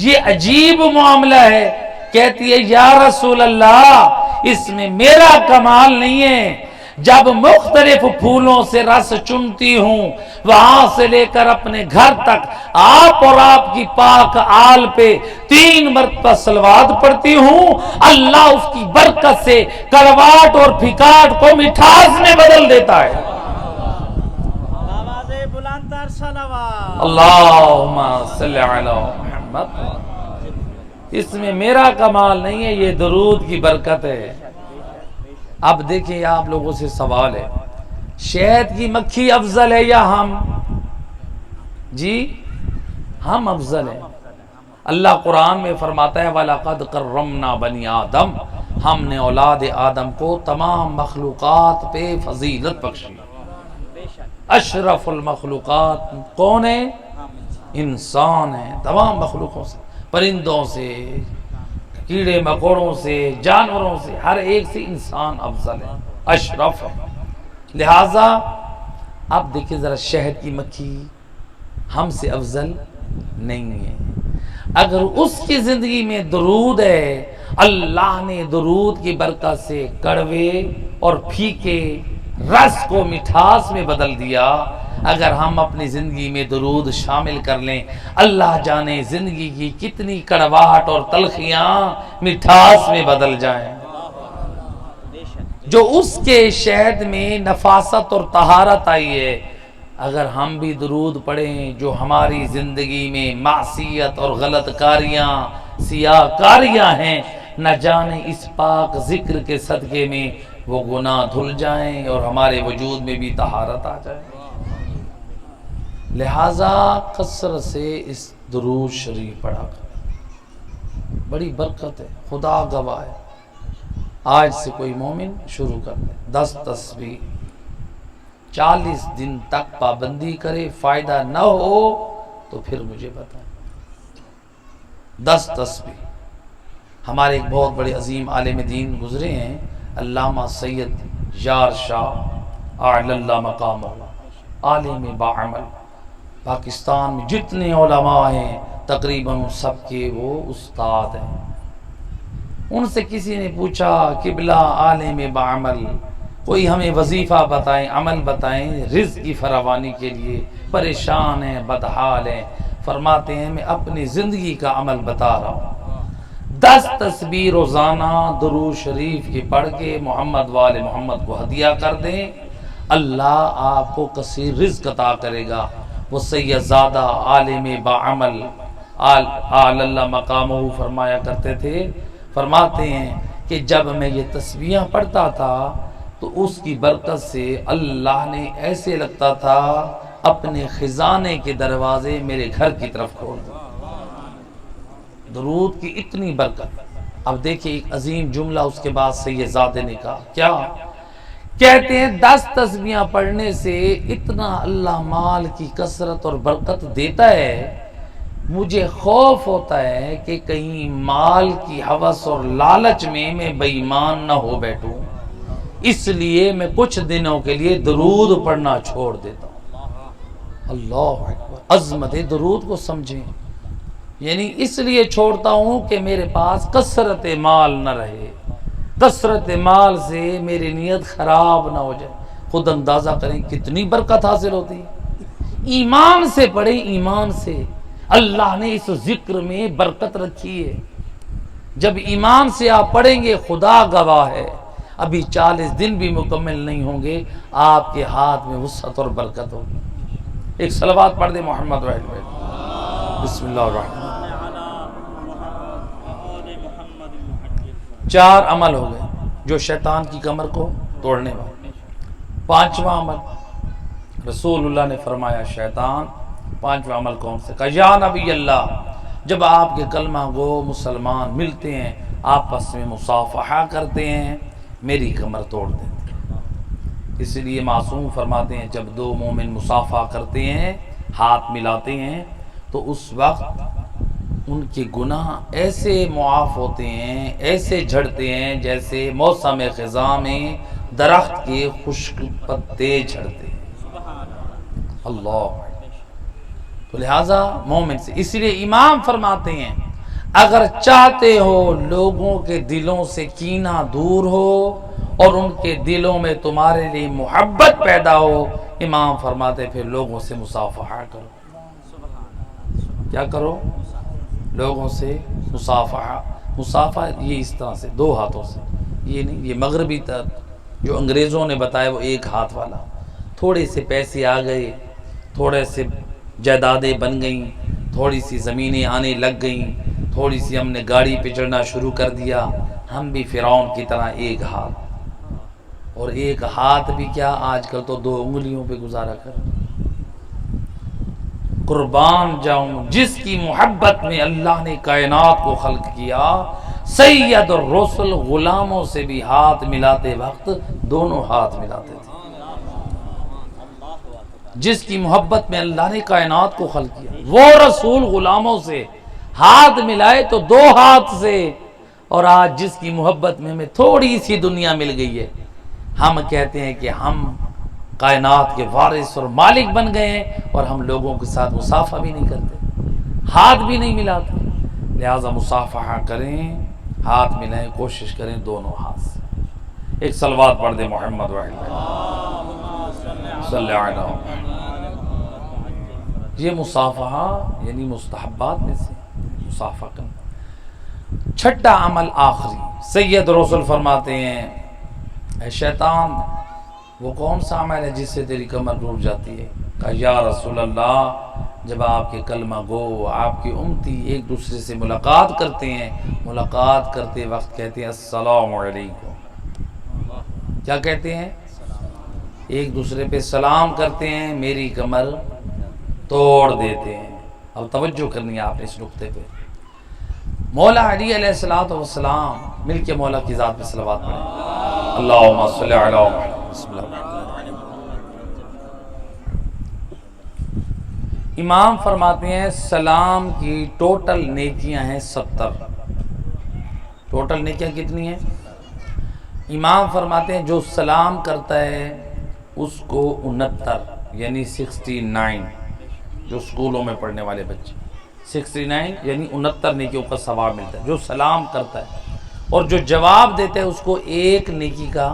یہ عجیب معاملہ ہے۔ کہتی ہے یا رسول اللہ اس میں میرا کمال نہیں ہے، جب مختلف پھولوں سے رس چنتی ہوں وہاں سے لے کر اپنے گھر تک آپ اور آپ کی پاک آل پہ 3 مرتبہ صلوات پڑھتی ہوں، اللہ اس کی برکت سے کڑواہٹ اور پھیکاٹ کو مٹھاس میں بدل دیتا ہے۔ آواز بلند تر صلوات۔ اللہم صلی علی محمد۔ اس میں میرا کمال نہیں ہے، یہ درود کی برکت ہے۔ اب دیکھیں آپ لوگوں سے سوال ہے، شہد کی مکھی افضل ہے یا ہم؟ جی ہم افضل ہیں۔ اللہ قرآن میں فرماتا ہے وَلَقَدْ كَرَّمْنَا بَنِي آدم، ہم نے اولاد آدم کو تمام مخلوقات پہ فضیلت بخشی۔ اشرف المخلوقات کون ہے؟ انسان ہے، تمام مخلوقوں سے، پرندوں سے، کیڑے مکوڑوں سے، جانوروں سے، ہر ایک سے انسان افضل ہے، اشرف ہے۔ لہٰذا اب دیکھیں ذرا شہد کی مکھی ہم سے افضل نہیں ہے۔ اگر اس کی زندگی میں درود ہے، اللہ نے درود کی برکت سے کڑوے اور پھیکے رس کو مٹھاس میں بدل دیا۔ اگر ہم اپنی زندگی میں درود شامل کر لیں، اللہ جانے زندگی کی کتنی کڑواہٹ اور تلخیاں مٹھاس میں بدل جائیں۔ جو اس کے شہد میں نفاست اور طہارت آئی ہے، اگر ہم بھی درود پڑھیں جو ہماری زندگی میں معصیت اور غلط کاریاں، سیاہ کاریاں ہیں، نہ جانے اس پاک ذکر کے صدقے میں وہ گناہ دھل جائیں اور ہمارے وجود میں بھی طہارت آ جائے۔ لہٰذا کثرت سے اس درود شریف پڑھا کریں، بڑی برکت ہے، خدا گواہ ہے۔ آج سے کوئی مومن شروع کر دے 10 تسبیح، 40 دن تک پابندی کرے، فائدہ نہ ہو تو پھر مجھے بتائیں۔ 10 تسبیح۔ ہمارے ایک بہت بڑے عظیم عالم دین گزرے ہیں، علامہ سید یار شاہ اعلی اللہ مقامہ، عالم باعمل، پاکستان میں جتنے علماء ہیں تقریباً سب کے وہ استاد ہیں۔ ان سے کسی نے پوچھا قبلہ عالم باعمل کوئی ہمیں وظیفہ بتائیں، عمل بتائیں رزق کی فراوانی کے لیے، پریشان ہیں، بدحال ہیں۔ فرماتے ہیں میں اپنی زندگی کا عمل بتا رہا ہوں، 10 تسبیح روزانہ درود شریف کی پڑھ کے محمد وال محمد کو ہدیہ کر دیں، اللہ آپ کو کثیر رزق عطا کرے گا۔ وہ سید زادہ عالم باعمل اعلی اللہ مقامہ فرمایا کرتے تھے، فرماتے ہیں کہ جب میں یہ تسبیحاں پڑھتا تھا تو اس کی برکت سے اللہ نے ایسے لگتا تھا اپنے خزانے کے دروازے میرے گھر کی طرف کھول دیں۔ درود کی اتنی برکت۔ اب دیکھیں ایک عظیم جملہ اس کے بعد سیدزادے نے کہا، کیا کہتے ہیں 10 تسبیحاں پڑھنے سے اتنا اللہ مال کی کثرت اور برکت دیتا ہے، مجھے خوف ہوتا ہے کہ کہیں مال کی ہوس اور لالچ میں بے ایمان نہ ہو بیٹھوں، اس لیے میں کچھ دنوں کے لیے درود پڑھنا چھوڑ دیتا ہوں۔ اللہ اکبر، عظمت درود کو سمجھیں، یعنی اس لیے چھوڑتا ہوں کہ میرے پاس کثرت مال نہ رہے، کثرت مال سے میری نیت خراب نہ ہو جائے۔ خود اندازہ کریں کتنی برکت حاصل ہوتی ہے۔ ایمان سے پڑھیں، ایمان سے اللہ نے اس ذکر میں برکت رکھی ہے۔ جب ایمان سے آپ پڑھیں گے، خدا گواہ ہے ابھی 40 دن بھی مکمل نہیں ہوں گے، آپ کے ہاتھ میں وسعت اور برکت ہوگی۔ ایک صلوات پڑھ دیں محمد وحید بھائی۔ بسم اللہ الرحمن۔ 4 عمل ہو گئے جو شیطان کی کمر کو توڑنے والے۔ 5واں عمل رسول اللہ نے فرمایا، شیطان 5واں عمل کون سے؟ کہا یا نبی اللہ، جب آپ کے کلمہ گو مسلمان ملتے ہیں، آپس میں مصافحہ کرتے ہیں، میری کمر توڑ دیتے ہیں۔ اس لیے معصوم فرماتے ہیں جب 2 مومن مصافحہ کرتے ہیں، ہاتھ ملاتے ہیں، تو اس وقت ان کے گناہ ایسے معاف ہوتے ہیں، ایسے جھڑتے ہیں جیسے موسم خزاں میں درخت کے خشک پتے جھڑتے ہیں۔ اللہ، تو لہٰذا مومن سے، اس لیے امام فرماتے ہیں اگر چاہتے ہو لوگوں کے دلوں سے کینہ دور ہو اور ان کے دلوں میں تمہارے لیے محبت پیدا ہو، امام فرماتے پھر لوگوں سے مصافحہ کرو۔ کیا کرو؟ لوگوں سے مصافحہ یہ اس طرح سے 2 ہاتھوں سے، یہ نہیں، یہ مغربی جو انگریزوں نے بتایا وہ 1 ہاتھ والا۔ تھوڑے سے پیسے آ گئے، تھوڑے سے جائیدادیں بن گئیں، تھوڑی سی زمینیں آنے لگ گئیں، تھوڑی سی ہم نے گاڑی پہ چڑھنا شروع کر دیا، ہم بھی فرعون کی طرح 1 ہاتھ، اور 1 ہاتھ بھی کیا آج کل تو 2 انگلیوں پہ گزارا کر۔ قربان جاؤں جس کی محبت میں اللہ نے کائنات کو خلق کیا، سید الرسل غلاموں سے بھی ہاتھ ملاتے وقت دونوں ہاتھ ملاتے تھے۔ جس کی محبت میں اللہ نے کائنات کو خلق کیا، وہ رسول غلاموں سے ہاتھ ملائے تو 2 ہاتھ سے، اور آج جس کی محبت میں ہمیں تھوڑی سی دنیا مل گئی ہے، ہم کہتے ہیں کہ ہم کائنات کے وارث اور مالک بن گئے ہیں، اور ہم لوگوں کے ساتھ مصافحہ بھی نہیں کرتے، ہاتھ بھی نہیں ملاتے۔ لہٰذا مصافحہ کریں، ہاتھ ملائیں، کوشش کریں دونوں ہاتھ سے۔ ایک صلوات پڑھ دیں محمد وحید صلی اللہ علیہ وسلم۔ یہ مصافحہ یعنی مستحبات میں سے مصافحہ کرنا۔ 6واں عمل آخری، سید رسول فرماتے ہیں اے شیطان، وہ کون سا عمل ہے جس سے تیری کمر ٹوٹ جاتی ہے؟ کہا یا رسول اللہ، جب آپ کے کلمہ گو، آپ کی امتی ایک دوسرے سے ملاقات کرتے ہیں، ملاقات کرتے وقت کہتے ہیں السلام علیکم۔ کیا کہتے ہیں؟ ایک دوسرے پہ سلام کرتے ہیں، میری کمر توڑ دیتے ہیں۔ اب توجہ کرنی ہے آپ نے اس نقطے پہ۔ مولا علی علیہ السلام مل کے مولا کی ذات پہ صلوات پڑھیں۔ اللہم صلی علی محمد۔ بسم اللہ الرحمن الرحیم۔ امام فرماتے ہیں سلام کی ٹوٹل نیکیاں ہیں 70۔ ٹوٹل نیکیاں کتنی ہیں؟ امام فرماتے ہیں جو سلام کرتا ہے اس کو 69 یعنی 69، جو اسکولوں میں پڑھنے والے بچے 69 یعنی 69 نیکیوں کا ثواب ملتا ہے جو سلام کرتا ہے، اور جو جواب دیتا ہے اس کو 1 نیکی کا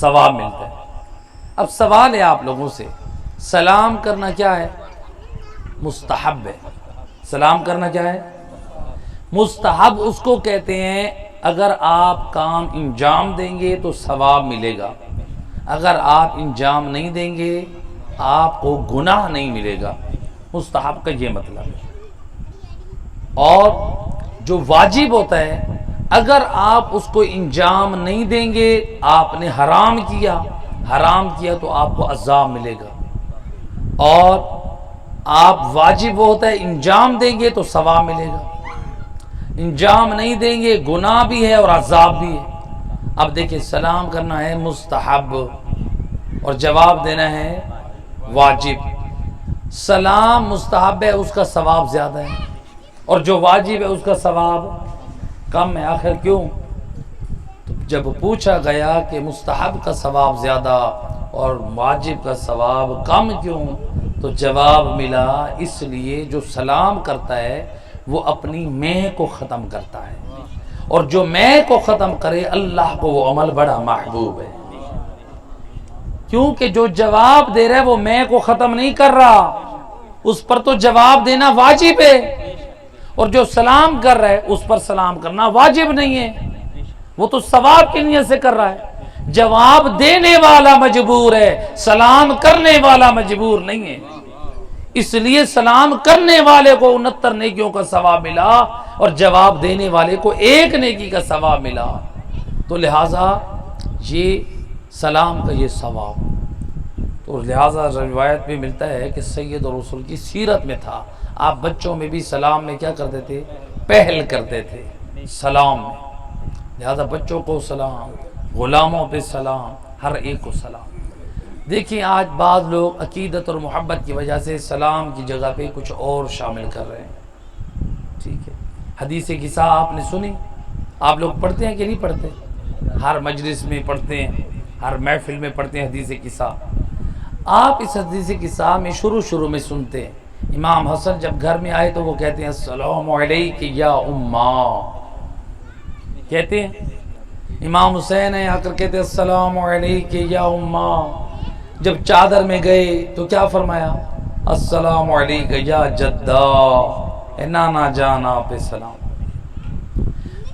ثواب ملتا ہے۔ اب سوال ہے آپ لوگوں سے، سلام کرنا کیا ہے؟ مستحب ہے۔ سلام کرنا کیا ہے؟ مستحب اس کو کہتے ہیں اگر آپ کام انجام دیں گے تو ثواب ملے گا، اگر آپ انجام نہیں دیں گے آپ کو گناہ نہیں ملے گا۔ مستحب کا یہ مطلب ہے۔ اور جو واجب ہوتا ہے اگر آپ اس کو انجام نہیں دیں گے، آپ نے حرام کیا تو آپ کو عذاب ملے گا، اور آپ واجب ہوتا ہے انجام دیں گے تو ثواب ملے گا۔ انجام نہیں دیں گے گناہ بھی ہے اور عذاب بھی ہے۔ اب دیکھیں سلام کرنا ہے مستحب اور جواب دینا ہے واجب۔ سلام مستحب ہے، اس کا ثواب زیادہ ہے، اور جو واجب ہے اس کا ثواب کم ہے۔ آخر کیوں؟ تو جب پوچھا گیا کہ مستحب کا ثواب زیادہ اور واجب کا ثواب کم کیوں، تو جواب ملا اس لیے جو سلام کرتا ہے وہ اپنی میں کو ختم کرتا ہے، اور جو میں کو ختم کرے اللہ کو وہ عمل بڑا محبوب ہے۔ کیونکہ جو جواب دے رہا ہے وہ میں کو ختم نہیں کر رہا، اس پر تو جواب دینا واجب ہے، اور جو سلام کر رہا ہے اس پر سلام کرنا واجب نہیں ہے، وہ تو ثواب کی نیت سے کر رہا ہے۔ جواب دینے والا مجبور ہے، سلام کرنے والا مجبور نہیں ہے۔ اس لیے سلام کرنے والے کو 69 نیکیوں کا ثواب ملا، اور جواب دینے والے کو 1 نیکی کا ثواب ملا۔ تو لہٰذا یہ سلام کا یہ ثواب، تو لہٰذا روایت میں ملتا ہے کہ سید الرسول کی سیرت میں تھا، آپ بچوں میں بھی سلام میں کیا کرتے تھے؟ پہل کرتے تھے سلام میں۔ لہٰذا بچوں کو سلام، غلاموں پہ سلام، ہر ایک کو سلام۔ دیکھیں آج بعض لوگ عقیدت اور محبت کی وجہ سے سلام کی جگہ پہ کچھ اور شامل کر رہے ہیں، ٹھیک ہے۔ حدیث قصہ آپ نے سنی، آپ لوگ پڑھتے ہیں کہ نہیں پڑھتے؟ ہر مجلس میں پڑھتے ہیں، ہر محفل میں پڑھتے ہیں حدیث قصہ۔ آپ اس حدیث قصہ میں شروع میں سنتے ہیں، امام حسن جب گھر میں آئے تو وہ کہتے ہیں السلام علیک یا اماں، کہتے ہیں۔ امام حسین آ کر کہتے ہیں السلام علیک یا اماں۔ جب چادر میں گئے تو کیا فرمایا؟ السلام علیک یا جدہ، اے نانا جانا پہ سلام۔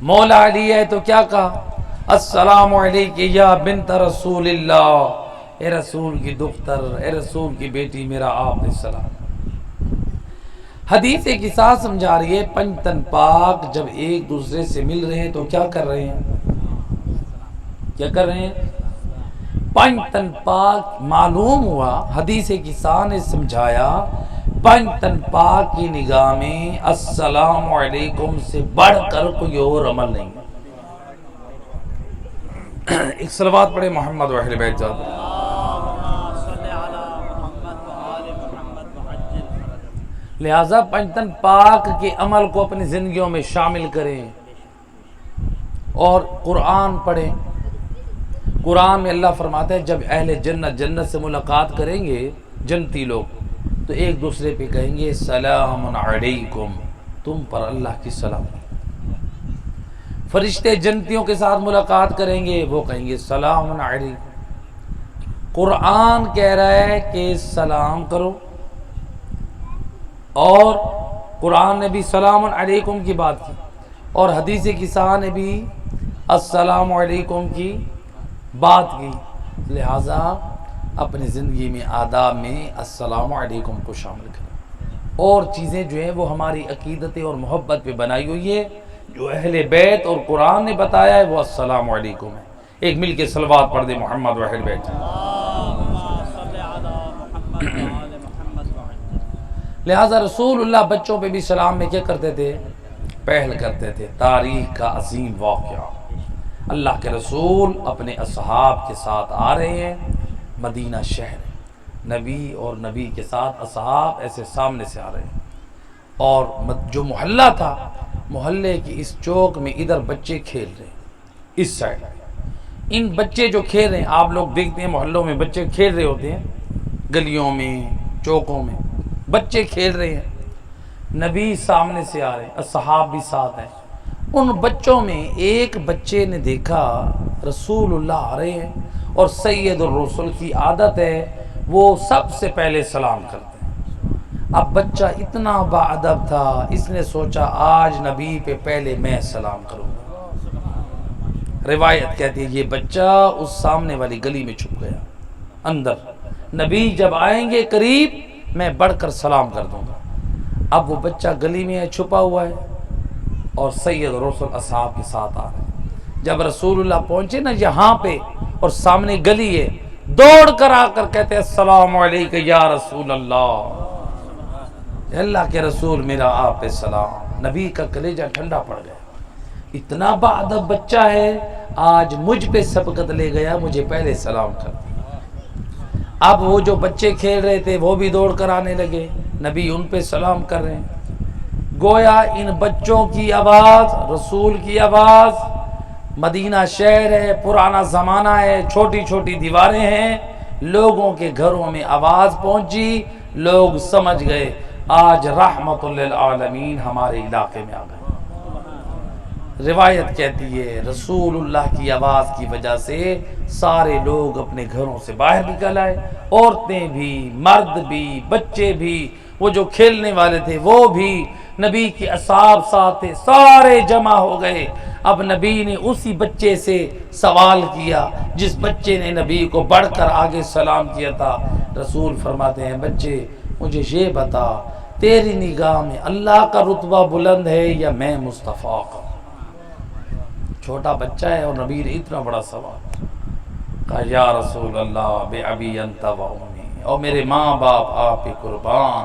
مولا علی ہے تو کیا کہا؟ السلام علیک یا بنت رسول اللہ، اے رسول کی دختر، اے رسول کی بیٹی، میرا آپ پہ سلام۔ حدیث قصہ سمجھا رہی ہے پنجتن پاک جب ایک دوسرے سے مل رہے ہیں تو کیا کر رہے ہیں؟ کیا کر رہے ہیں؟ پنجتن پاک معلوم ہوا، حدیث قصہ نے سمجھایا پنجتن پاک کی نگاہ میں السلام علیکم سے بڑھ کر کوئی اور عمل نہیں۔ ایک صلوات پڑھے محمد و اہل بیت جاتے۔ لہٰذا پنجتن پاک کے عمل کو اپنی زندگیوں میں شامل کریں اور قرآن پڑھیں۔ قرآن میں اللہ فرماتا ہے جب اہل جنت سے ملاقات کریں گے جنتی لوگ تو ایک دوسرے پہ کہیں گے سلام علیکم، تم پر اللہ کی سلام۔ فرشتے جنتیوں کے ساتھ ملاقات کریں گے، وہ کہیں گے سلام علیکم۔ قرآن کہہ رہا ہے کہ سلام کرو، اور قرآن نے بھی سلام علیکم کی بات کی، اور حدیث قصہ نے بھی السلام علیکم کی بات کی۔ لہٰذا اپنی زندگی میں آداب میں السلام علیکم کو شامل کریں، اور چیزیں جو ہیں وہ ہماری عقیدت اور محبت پہ بنائی ہوئی ہے، جو اہل بیت اور قرآن نے بتایا ہے وہ السلام علیکم ہے۔ ایک مل کے صلوات پڑھ دے محمد و اہل بیت۔ لہٰذا رسول اللہ بچوں پہ بھی سلام میں کیا کرتے تھے؟ پہل کرتے تھے۔ تاریخ کا عظیم واقعہ، اللہ کے رسول اپنے اصحاب کے ساتھ آ رہے ہیں مدینہ شہر، نبی اور نبی کے ساتھ اصحاب ایسے سامنے سے آ رہے ہیں، اور جو محلہ تھا، محلے کی اس چوک میں ادھر بچے کھیل رہے ہیں، اس سائڈ ان بچے جو کھیل رہے ہیں، آپ لوگ دیکھتے ہیں محلوں میں بچے کھیل رہے ہوتے ہیں، گلیوں میں چوکوں میں بچے کھیل رہے ہیں، نبی سامنے سے آ رہے ہیں، اصحاب بھی ساتھ ہیں۔ ان بچوں میں ایک بچے نے دیکھا رسول اللہ آ رہے ہیں، اور سید الرسول کی عادت ہے وہ سب سے پہلے سلام کرتے ہیں۔ اب بچہ اتنا باادب تھا، اس نے سوچا آج نبی پہ پہلے میں سلام کروں گا۔ روایت کہتی ہے یہ بچہ اس سامنے والی گلی میں چھپ گیا اندر، نبی جب آئیں گے قریب میں بڑھ کر سلام کر دوں گا۔ اب وہ بچہ گلی میں ہے، چھپا ہوا ہے، اور سید رسول اصحاب کے ساتھ آ رہے ہیں۔ جب رسول اللہ پہنچے نا یہاں پہ اور سامنے گلی ہے، دوڑ کر آ کر کہتے ہیں السلام علیکم یا رسول اللہ، اللہ کے رسول میرا آپ پہ سلام۔ نبی کا کلیجہ ٹھنڈا پڑ گیا، اتنا باادب بچہ ہے، آج مجھ پہ سبقت لے گیا، مجھے پہلے سلام کر دیا۔ اب وہ جو بچے کھیل رہے تھے وہ بھی دوڑ کر آنے لگے، نبی ان پہ سلام کر رہے ہیں۔ گویا ان بچوں کی آواز، رسول کی آواز، مدینہ شہر ہے، پرانا زمانہ ہے، چھوٹی چھوٹی دیواریں ہیں، لوگوں کے گھروں میں آواز پہنچی، لوگ سمجھ گئے آج رحمت للعالمین ہمارے علاقے میں آ گئے۔ روایت کہتی ہے رسول اللہ کی آواز کی وجہ سے سارے لوگ اپنے گھروں سے باہر نکل آئے، عورتیں بھی، مرد بھی، بچے بھی، وہ جو کھیلنے والے تھے وہ بھی، نبی کے اصحاب ساتھ تھے، سارے جمع ہو گئے۔ اب نبی نے اسی بچے سے سوال کیا جس بچے نے نبی کو بڑھ کر آگے سلام کیا تھا۔ رسول فرماتے ہیں بچے مجھے یہ بتا، تیری نگاہ میں اللہ کا رتبہ بلند ہے یا میں مصطفیٰ کا؟ چھوٹا بچہ ہے اور نبی نے اتنا بڑا سوال کہا، یا رسول اللہ بے ابی انت و امی، اور میرے ماں باپ آپ پہ قربان،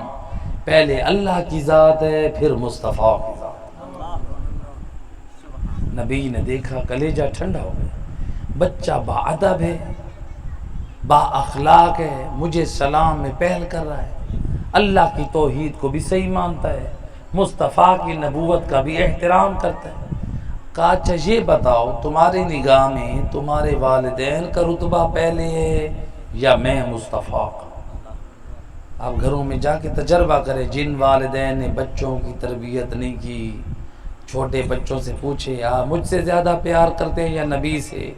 پہلے اللہ کی ذات ہے پھر مصطفیٰ کی ذات۔ نبی نے دیکھا کلیجہ ٹھنڈا ہو گیا، بچہ با ادب ہے، با اخلاق ہے، مجھے سلام میں پہل کر رہا ہے، اللہ کی توحید کو بھی صحیح مانتا ہے، مصطفیٰ کی نبوت کا بھی احترام کرتا ہے۔ کہا اچھا یہ بتاؤ تمہاری نگاہ میں تمہارے والدین کا رتبہ پہلے ہے یا میں مصطفیٰ کا؟ آپ گھروں میں جا کے تجربہ کریں، جن والدین نے بچوں کی تربیت نہیں کی، چھوٹے بچوں سے پوچھے آپ مجھ سے زیادہ پیار کرتے ہیں یا نبی سے؟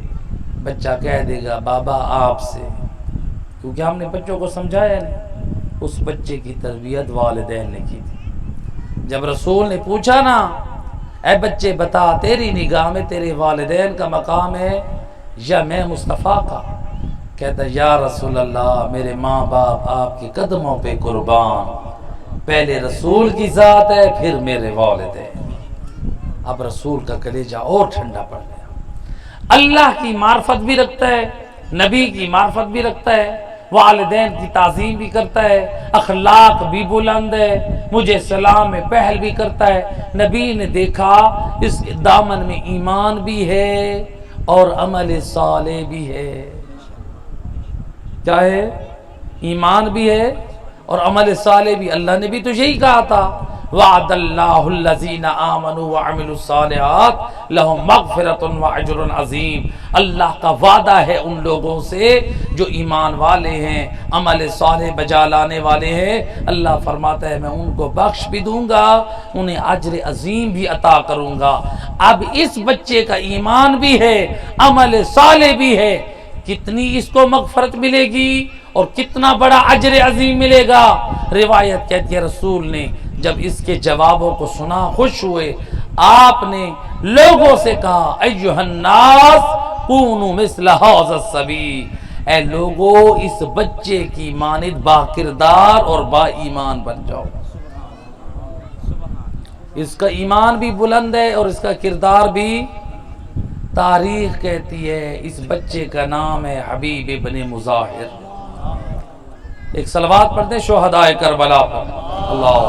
بچہ کہہ دے گا بابا آپ سے، کیونکہ ہم نے بچوں کو سمجھایا نہیں، اس بچے کی تربیت والدین نے کی تھی۔ جب رسول نے پوچھا نا اے بچے بتا تیری نگاہ میں تیرے والدین کا مقام ہے یا میں مصطفیٰ کا؟ کہتا یا رسول اللہ میرے ماں باپ آپ کے قدموں پہ قربان، پہلے رسول کی ذات ہے پھر میرے والدین۔ اب رسول کا کلیجہ اور ٹھنڈا پڑ گیا، اللہ کی معرفت بھی رکھتا ہے، نبی کی معرفت بھی رکھتا ہے، والدین کی تعظیم بھی کرتا ہے، اخلاق بھی بلند ہے، مجھے سلام میں پہل بھی کرتا ہے۔ نبی نے دیکھا اس دامن میں ایمان بھی ہے اور عمل صالح بھی ہے۔ کیا ہے؟ ایمان بھی ہے اور عمل صالح بھی۔ اللہ نے بھی تو یہی کہا تھا وعد اللہ الذین آمنوا وعملوا الصالحات لہم مغفرۃ واجر عظیم۔ اللہ کا وعدہ ہے ان لوگوں سے جو ایمان والے ہیں، عمل صالح بجا لانے والے ہیں، اللہ فرماتا ہے میں ان کو بخش بھی دوں گا، انہیں اجر عظیم بھی عطا کروں گا۔ اب اس بچے کا ایمان بھی ہے، عمل صالح بھی ہے، کتنی اس کو مغفرت ملے گی اور کتنا بڑا اجر عظیم ملے گا۔ روایت کہتی ہے رسول نے جب اس کے جوابوں کو سنا خوش ہوئے، آپ نے لوگوں سے کہا ایھا الناس کونوا مثل ھذا الصبی، اے لوگو اس بچے کی مانند با کردار اور با ایمان بن جاؤ۔ اس کا ایمان بھی بلند ہے اور اس کا کردار بھی۔ تاریخ کہتی ہے اس بچے کا نام ہے حبیب ابن مظاہر۔ ایک صلوات پڑھتے ہیں شہداء کربلا پر، اللہ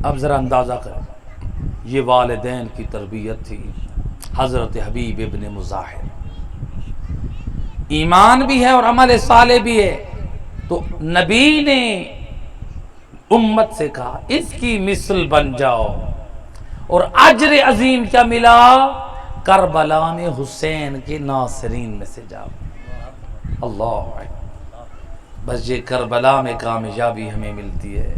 اب ذرا اندازہ کریں یہ والدین کی تربیت تھی حضرت حبیب ابن مظاہر، ایمان بھی ہے اور عمل صالح بھی ہے، تو نبی نے امت سے کہا اس کی مثل بن جاؤ، اور اجر عظیم کیا ملا؟ کربلا میں حسین کے ناصرین میں سے جاؤ۔ اللہ بس یہ کربلا میں کامیابی ہمیں ملتی ہے۔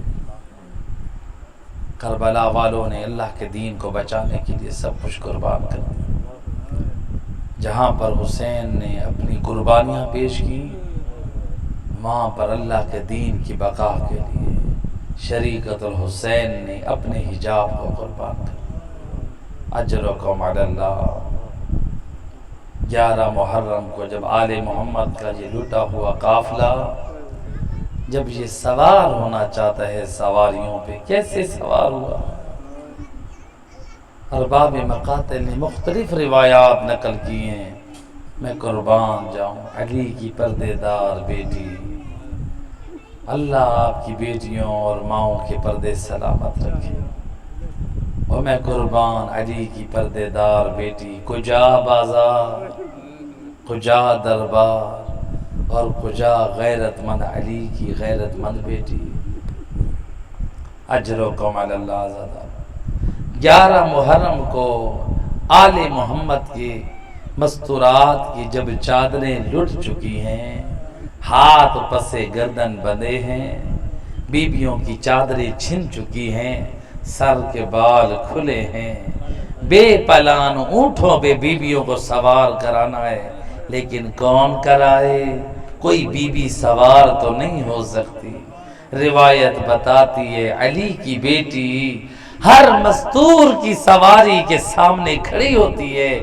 کربلا والوں نے اللہ کے دین کو بچانے کے لیے سب کچھ قربان کر دیا۔ جہاں پر حسین نے اپنی قربانیاں پیش کی، وہاں پر اللہ کے دین کی بقا کے لیے شریکت الحسین نے اپنے حجاب کو قربان کر دیا۔ اجرکم علی اللہ۔ 11 محرم کو جب آل محمد کا یہ لٹا ہوا قافلہ جب یہ سوار ہونا چاہتا ہے سواریوں پہ، کیسے سوار ہوا؟ ارباب مقاتل نے مختلف روایات نقل کی ہیں، میں قربان جاؤں علی کی پردے دار بیٹی، اللہ آپ کی بیٹیوں اور ماؤں کے پردے سلامت رکھے۔ اور میں قربان علی کی پردے دار بیٹی، کجا بازار، کجا دربار اور کجا غیرت مند علی کی غیرت مند بیٹی۔ اجرکم علی اللہ زادہ۔ 11 محرم کو آل محمد کی مستورات کی جب چادریں لٹ چکی ہیں، ہاتھ پسے گردن بندھے ہیں، بیویوں کی چادریں چھن چکی ہیں، سر کے بال کھلے ہیں، بے پلان اونٹوں پہ بیویوں کو سوار کرانا ہے، لیکن کون کرائے؟ کوئی بیوی سوار تو نہیں ہو سکتی۔ روایت بتاتی ہے علی کی بیٹی ہر مستور کی سواری کے سامنے کھڑی ہوتی ہے،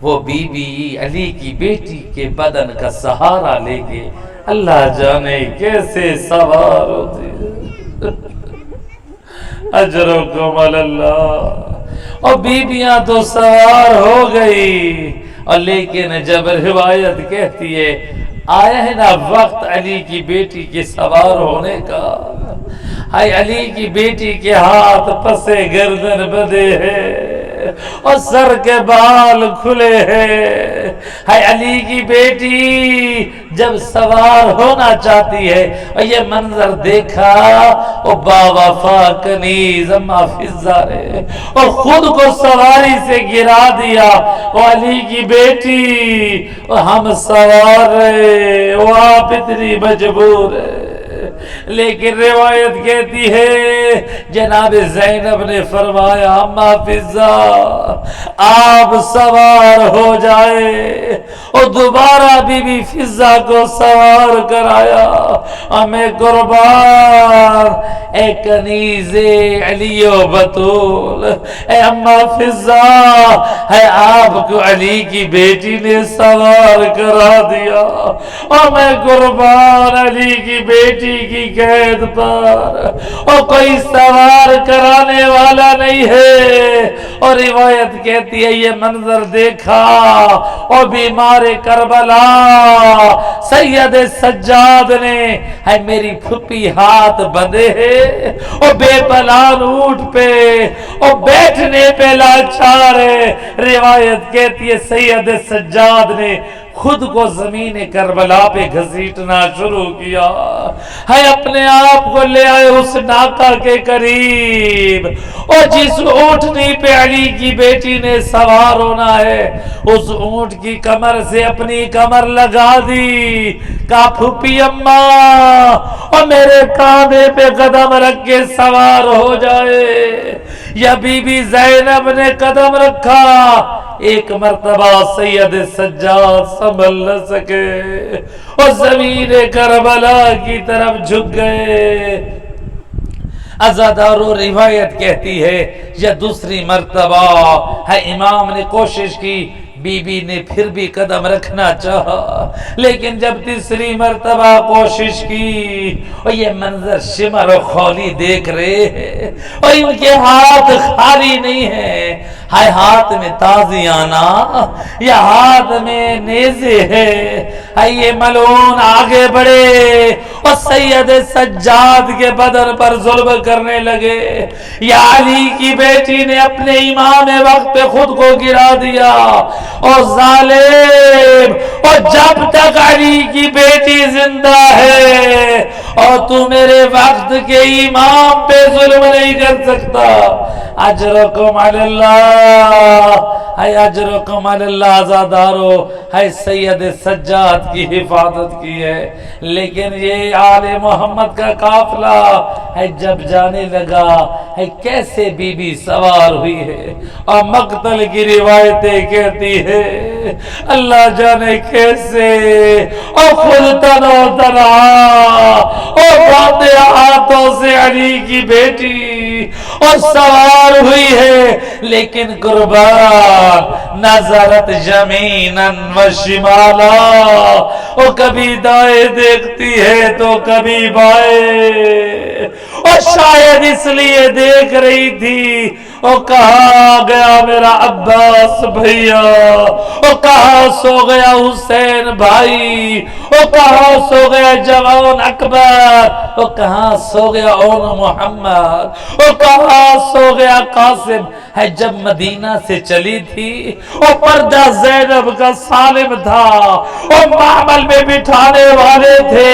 وہ بی بی علی کی بیٹی کے بدن کا سہارا لے کے اللہ جانے کیسے سوار ہوتی ہے۔ اجرکم علی اللہ۔ اور بیبیاں تو سوار ہو گئی، اور لیکن جب روایت کہتی ہے آیا ہے نا وقت علی کی بیٹی کے سوار ہونے کا، ہائے علی کی بیٹی کے ہاتھ پسے گردن بدے ہیں اور سر کے بال کھلے ہیں، ہائے علی کی بیٹی جب سوار ہونا چاہتی ہے اور یہ منظر دیکھا، او با وفا کنیز اما فضہ نے اور خود کو سواری سے گرا دیا، او علی کی بیٹی ہم سوار رہے، وہ آپ اتنی مجبور ہے۔ لیکن روایت کہتی ہے جناب زینب نے فرمایا اما فضہ آپ سوار ہو جائے، اور دوبارہ بی بی فضہ کو سوار کرایا، ہمیں قربان اے کنیز علی و بطول، اے اما فضہ ہے آپ کو علی کی بیٹی نے سوار کرا دیا، اور میں قربان علی کی بیٹی کی قید پر، اور کوئی سوار کرانے والا نہیں ہے۔ اور روایت کہتی ہے یہ منظر دیکھا اور بیمار کربلا سید سجاد نے ہے میری پھپھی ہاتھ بندھے ہیں اور بے پلان اونٹ پہ اور بیٹھنے پہ لاچار ہے۔ روایت کہتی ہے سید سجاد نے خود کو زمین کربلا پہ گھسیٹنا شروع کیا، ہے اپنے آپ کو لے آئے اس ناکا کے قریب، اور جس اونٹنی پہ علی کی بیٹی نے سوار ہونا ہے اس اونٹ کی کمر سے اپنی کمر لگا دی، کہا پھوپھی اماں اور میرے کاندھے پہ قدم رکھ کے سوار ہو جائے۔ یا بی بی زینب نے قدم رکھا، ایک مرتبہ سید سجاد سنبھل نہ سکے اور زمین کربلا کی طرف جھک گئے۔ عزادارو روایت کہتی ہے یا دوسری مرتبہ ہے امام نے کوشش کی، بی بی نے پھر بھی قدم رکھنا چاہا، لیکن جب تیسری مرتبہ کوشش کی اور یہ منظر شمر و خولی دیکھ رہے ہیں اور ان کے ہاتھ خالی نہیں ہیں، ہائے ہاتھ میں تازیانہ یا ہاتھ میں نیزے ہے، ہائے یہ ملعون آگے بڑھے اور سید سجاد کے بدن پر ظلم کرنے لگے۔ یا علی کی بیٹی نے اپنے امام وقت پہ خود کو گرا دیا، اور ظالم اور جب تک علی کی بیٹی زندہ ہے اور تو میرے وقت کے امام پہ ظلم نہیں کر سکتا، اجرکم علی اللہ، ہے اجرکم علی اللہ۔ عزادارو ہے سید سجاد کی حفاظت کی ہے، لیکن یہ آل محمد کا قافلہ ہے جب جانے لگا ہے کیسے بی بی سوار ہوئی ہے، اور مقتل کی روایتیں کہتی ہے اللہ جانے کیسے، اور خود تنو تنہا اور باندھے ہاتھوں سے علی کی بیٹی اور سوار ہوئی ہے، لیکن قربان نظرت یمینا و شمالا، وہ کبھی دائیں دیکھتی ہے تو کبھی بائیں، اور شاید اس لیے دیکھ رہی تھی وہ کہاں گیا میرا عباس بھیا، وہ کہاں سو گیا حسین بھائی، وہ کہاں سو گیا جوان اکبر، وہ کہاں سو گیا اون محمد، وہ کہاں سو گیا قاسم ہے۔ جب مدینہ سے چلی تھی وہ پردہ زینب کا سالم تھا، وہ معمل میں بٹھانے والے تھے،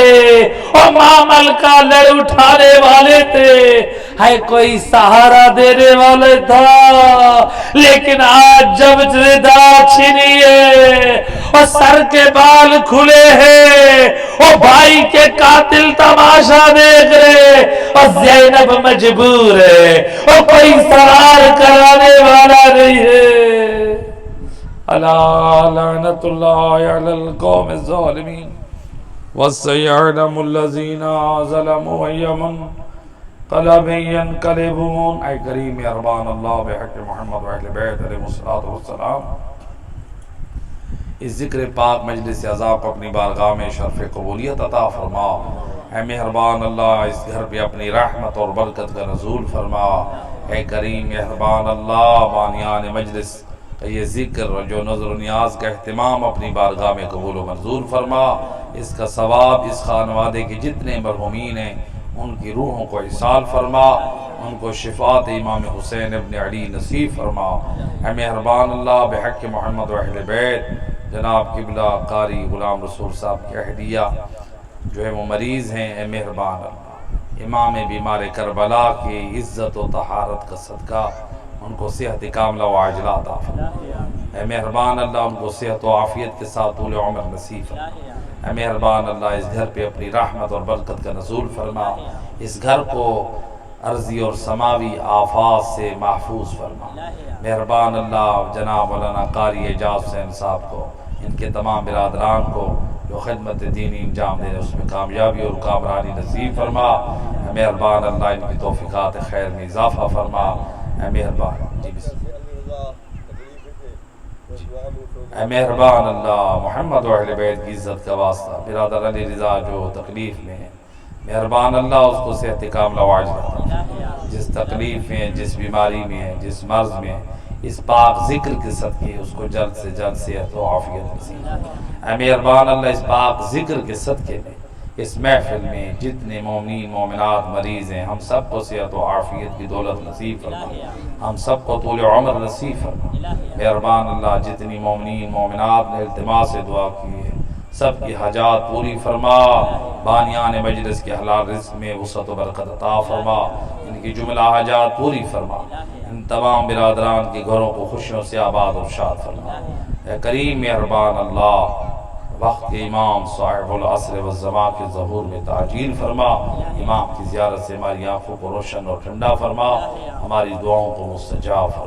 وہ معمل کا لڑ اٹھانے والے تھے، ہے کوئی سہارا دینے والے تھا، لیکن آج جب ردا چھنی ہے اور سر کے بال کھلے ہیں، وہ بھائی کے قاتل تماشا دیکھ رہے، اور زینب مجبور ہے، وہ کوئی سرار کرانے والا نہیں ہے۔ الا لعنت اللہ علی القوم الظالمین وسيعلم الذين ظلموا أي منقلب ينقلبون۔ اے کریم مہربان اللہ بحق محمد و اہل بیت علیہ الصلوۃ والسلام، اس ذکر پاک مجلس عزا کو اپنی بارگاہ میں شرف قبولیت عطا فرما۔ اے مہربان اللہ اس گھر پہ اپنی رحمت اور برکت کا نزول فرما۔ اے کریم مہربان اللہ بانیان مجلس یہ ذکر جو نظر و نیاز کا اہتمام اپنی بارگاہ میں قبول و منظور فرما۔ اس کا ثواب اس خانوادے کے جتنے مرحومین ہیں ان کی روحوں کو ایصال فرما، ان کو شفاعت امام حسین ابن علی نصیب فرما۔ اے مہربان اللہ بحق محمد و اہل بیت جناب قبلہ قاری غلام رسول صاحب کی اہلیہ جو ہے وہ مریض ہیں، اے مہربان اللہ امام بیمار کربلا کی عزت و طہارت کا صدقہ ان کو صحت کاملہ و عاجلہ عطا فرما۔ اے مہربان اللہ ان کو صحت و عافیت کے ساتھ طول عمر نصیب فرما۔ اے مہربان اللہ اس گھر پہ اپنی رحمت اور برکت کا نزول فرما، اس گھر کو عرضی اور سماوی آفات سے محفوظ فرما۔ مہربان اللہ جناب مولانا قاری اعجاز حسین صاحب کو، ان کے تمام برادران کو جو خدمت دینی انجام دے اس میں کامیابی اور کامرانی نصیب فرما۔ اے مہربان اللہ ان کی توفیقات خیر میں اضافہ فرما۔ اے مہربان اے مہربان اللہ محمد و اہل بیت کی عزت کا واسطہ برادر علی رضا جو تکلیف میں ہے، مہربان اللہ اس کو صحت کاملہ و عاجلہ، جس تکلیف میں جس بیماری میں ہے جس مرض میں اس پاک ذکر کے صدقے اس کو جلد سے جلد صحت و عافیت نصیب۔ اے مہربان اللہ اس پاک ذکر کے صدقے میں اس محفل میں جتنے مومنین مومنات مریض ہیں ہم سب کو صحت و عافیت کی دولت نصیب فرما، ہم سب کو طول عمر نصیب فرما۔ مہربان اللہ جتنی مومنین مومنات نے التماس سے دعا کی ہے سب کی حاجات پوری فرما، بانیان مجلس کے حلال رزق میں وسعت و برکت عطا فرما، ان کی جملہ حاجات پوری فرما، ان تمام برادران کے گھروں کو خوشیوں سے آباد اور شاد فرما۔ اے کریم مہربان اللہ وقت کے امام صاحب العصر والزمان کے ظہور میں تعجیل فرما، امام کی زیارت سے ہماری آنکھوں کو روشن اور ٹھنڈا فرما، ہماری دعاؤں کو مستجاب فرما۔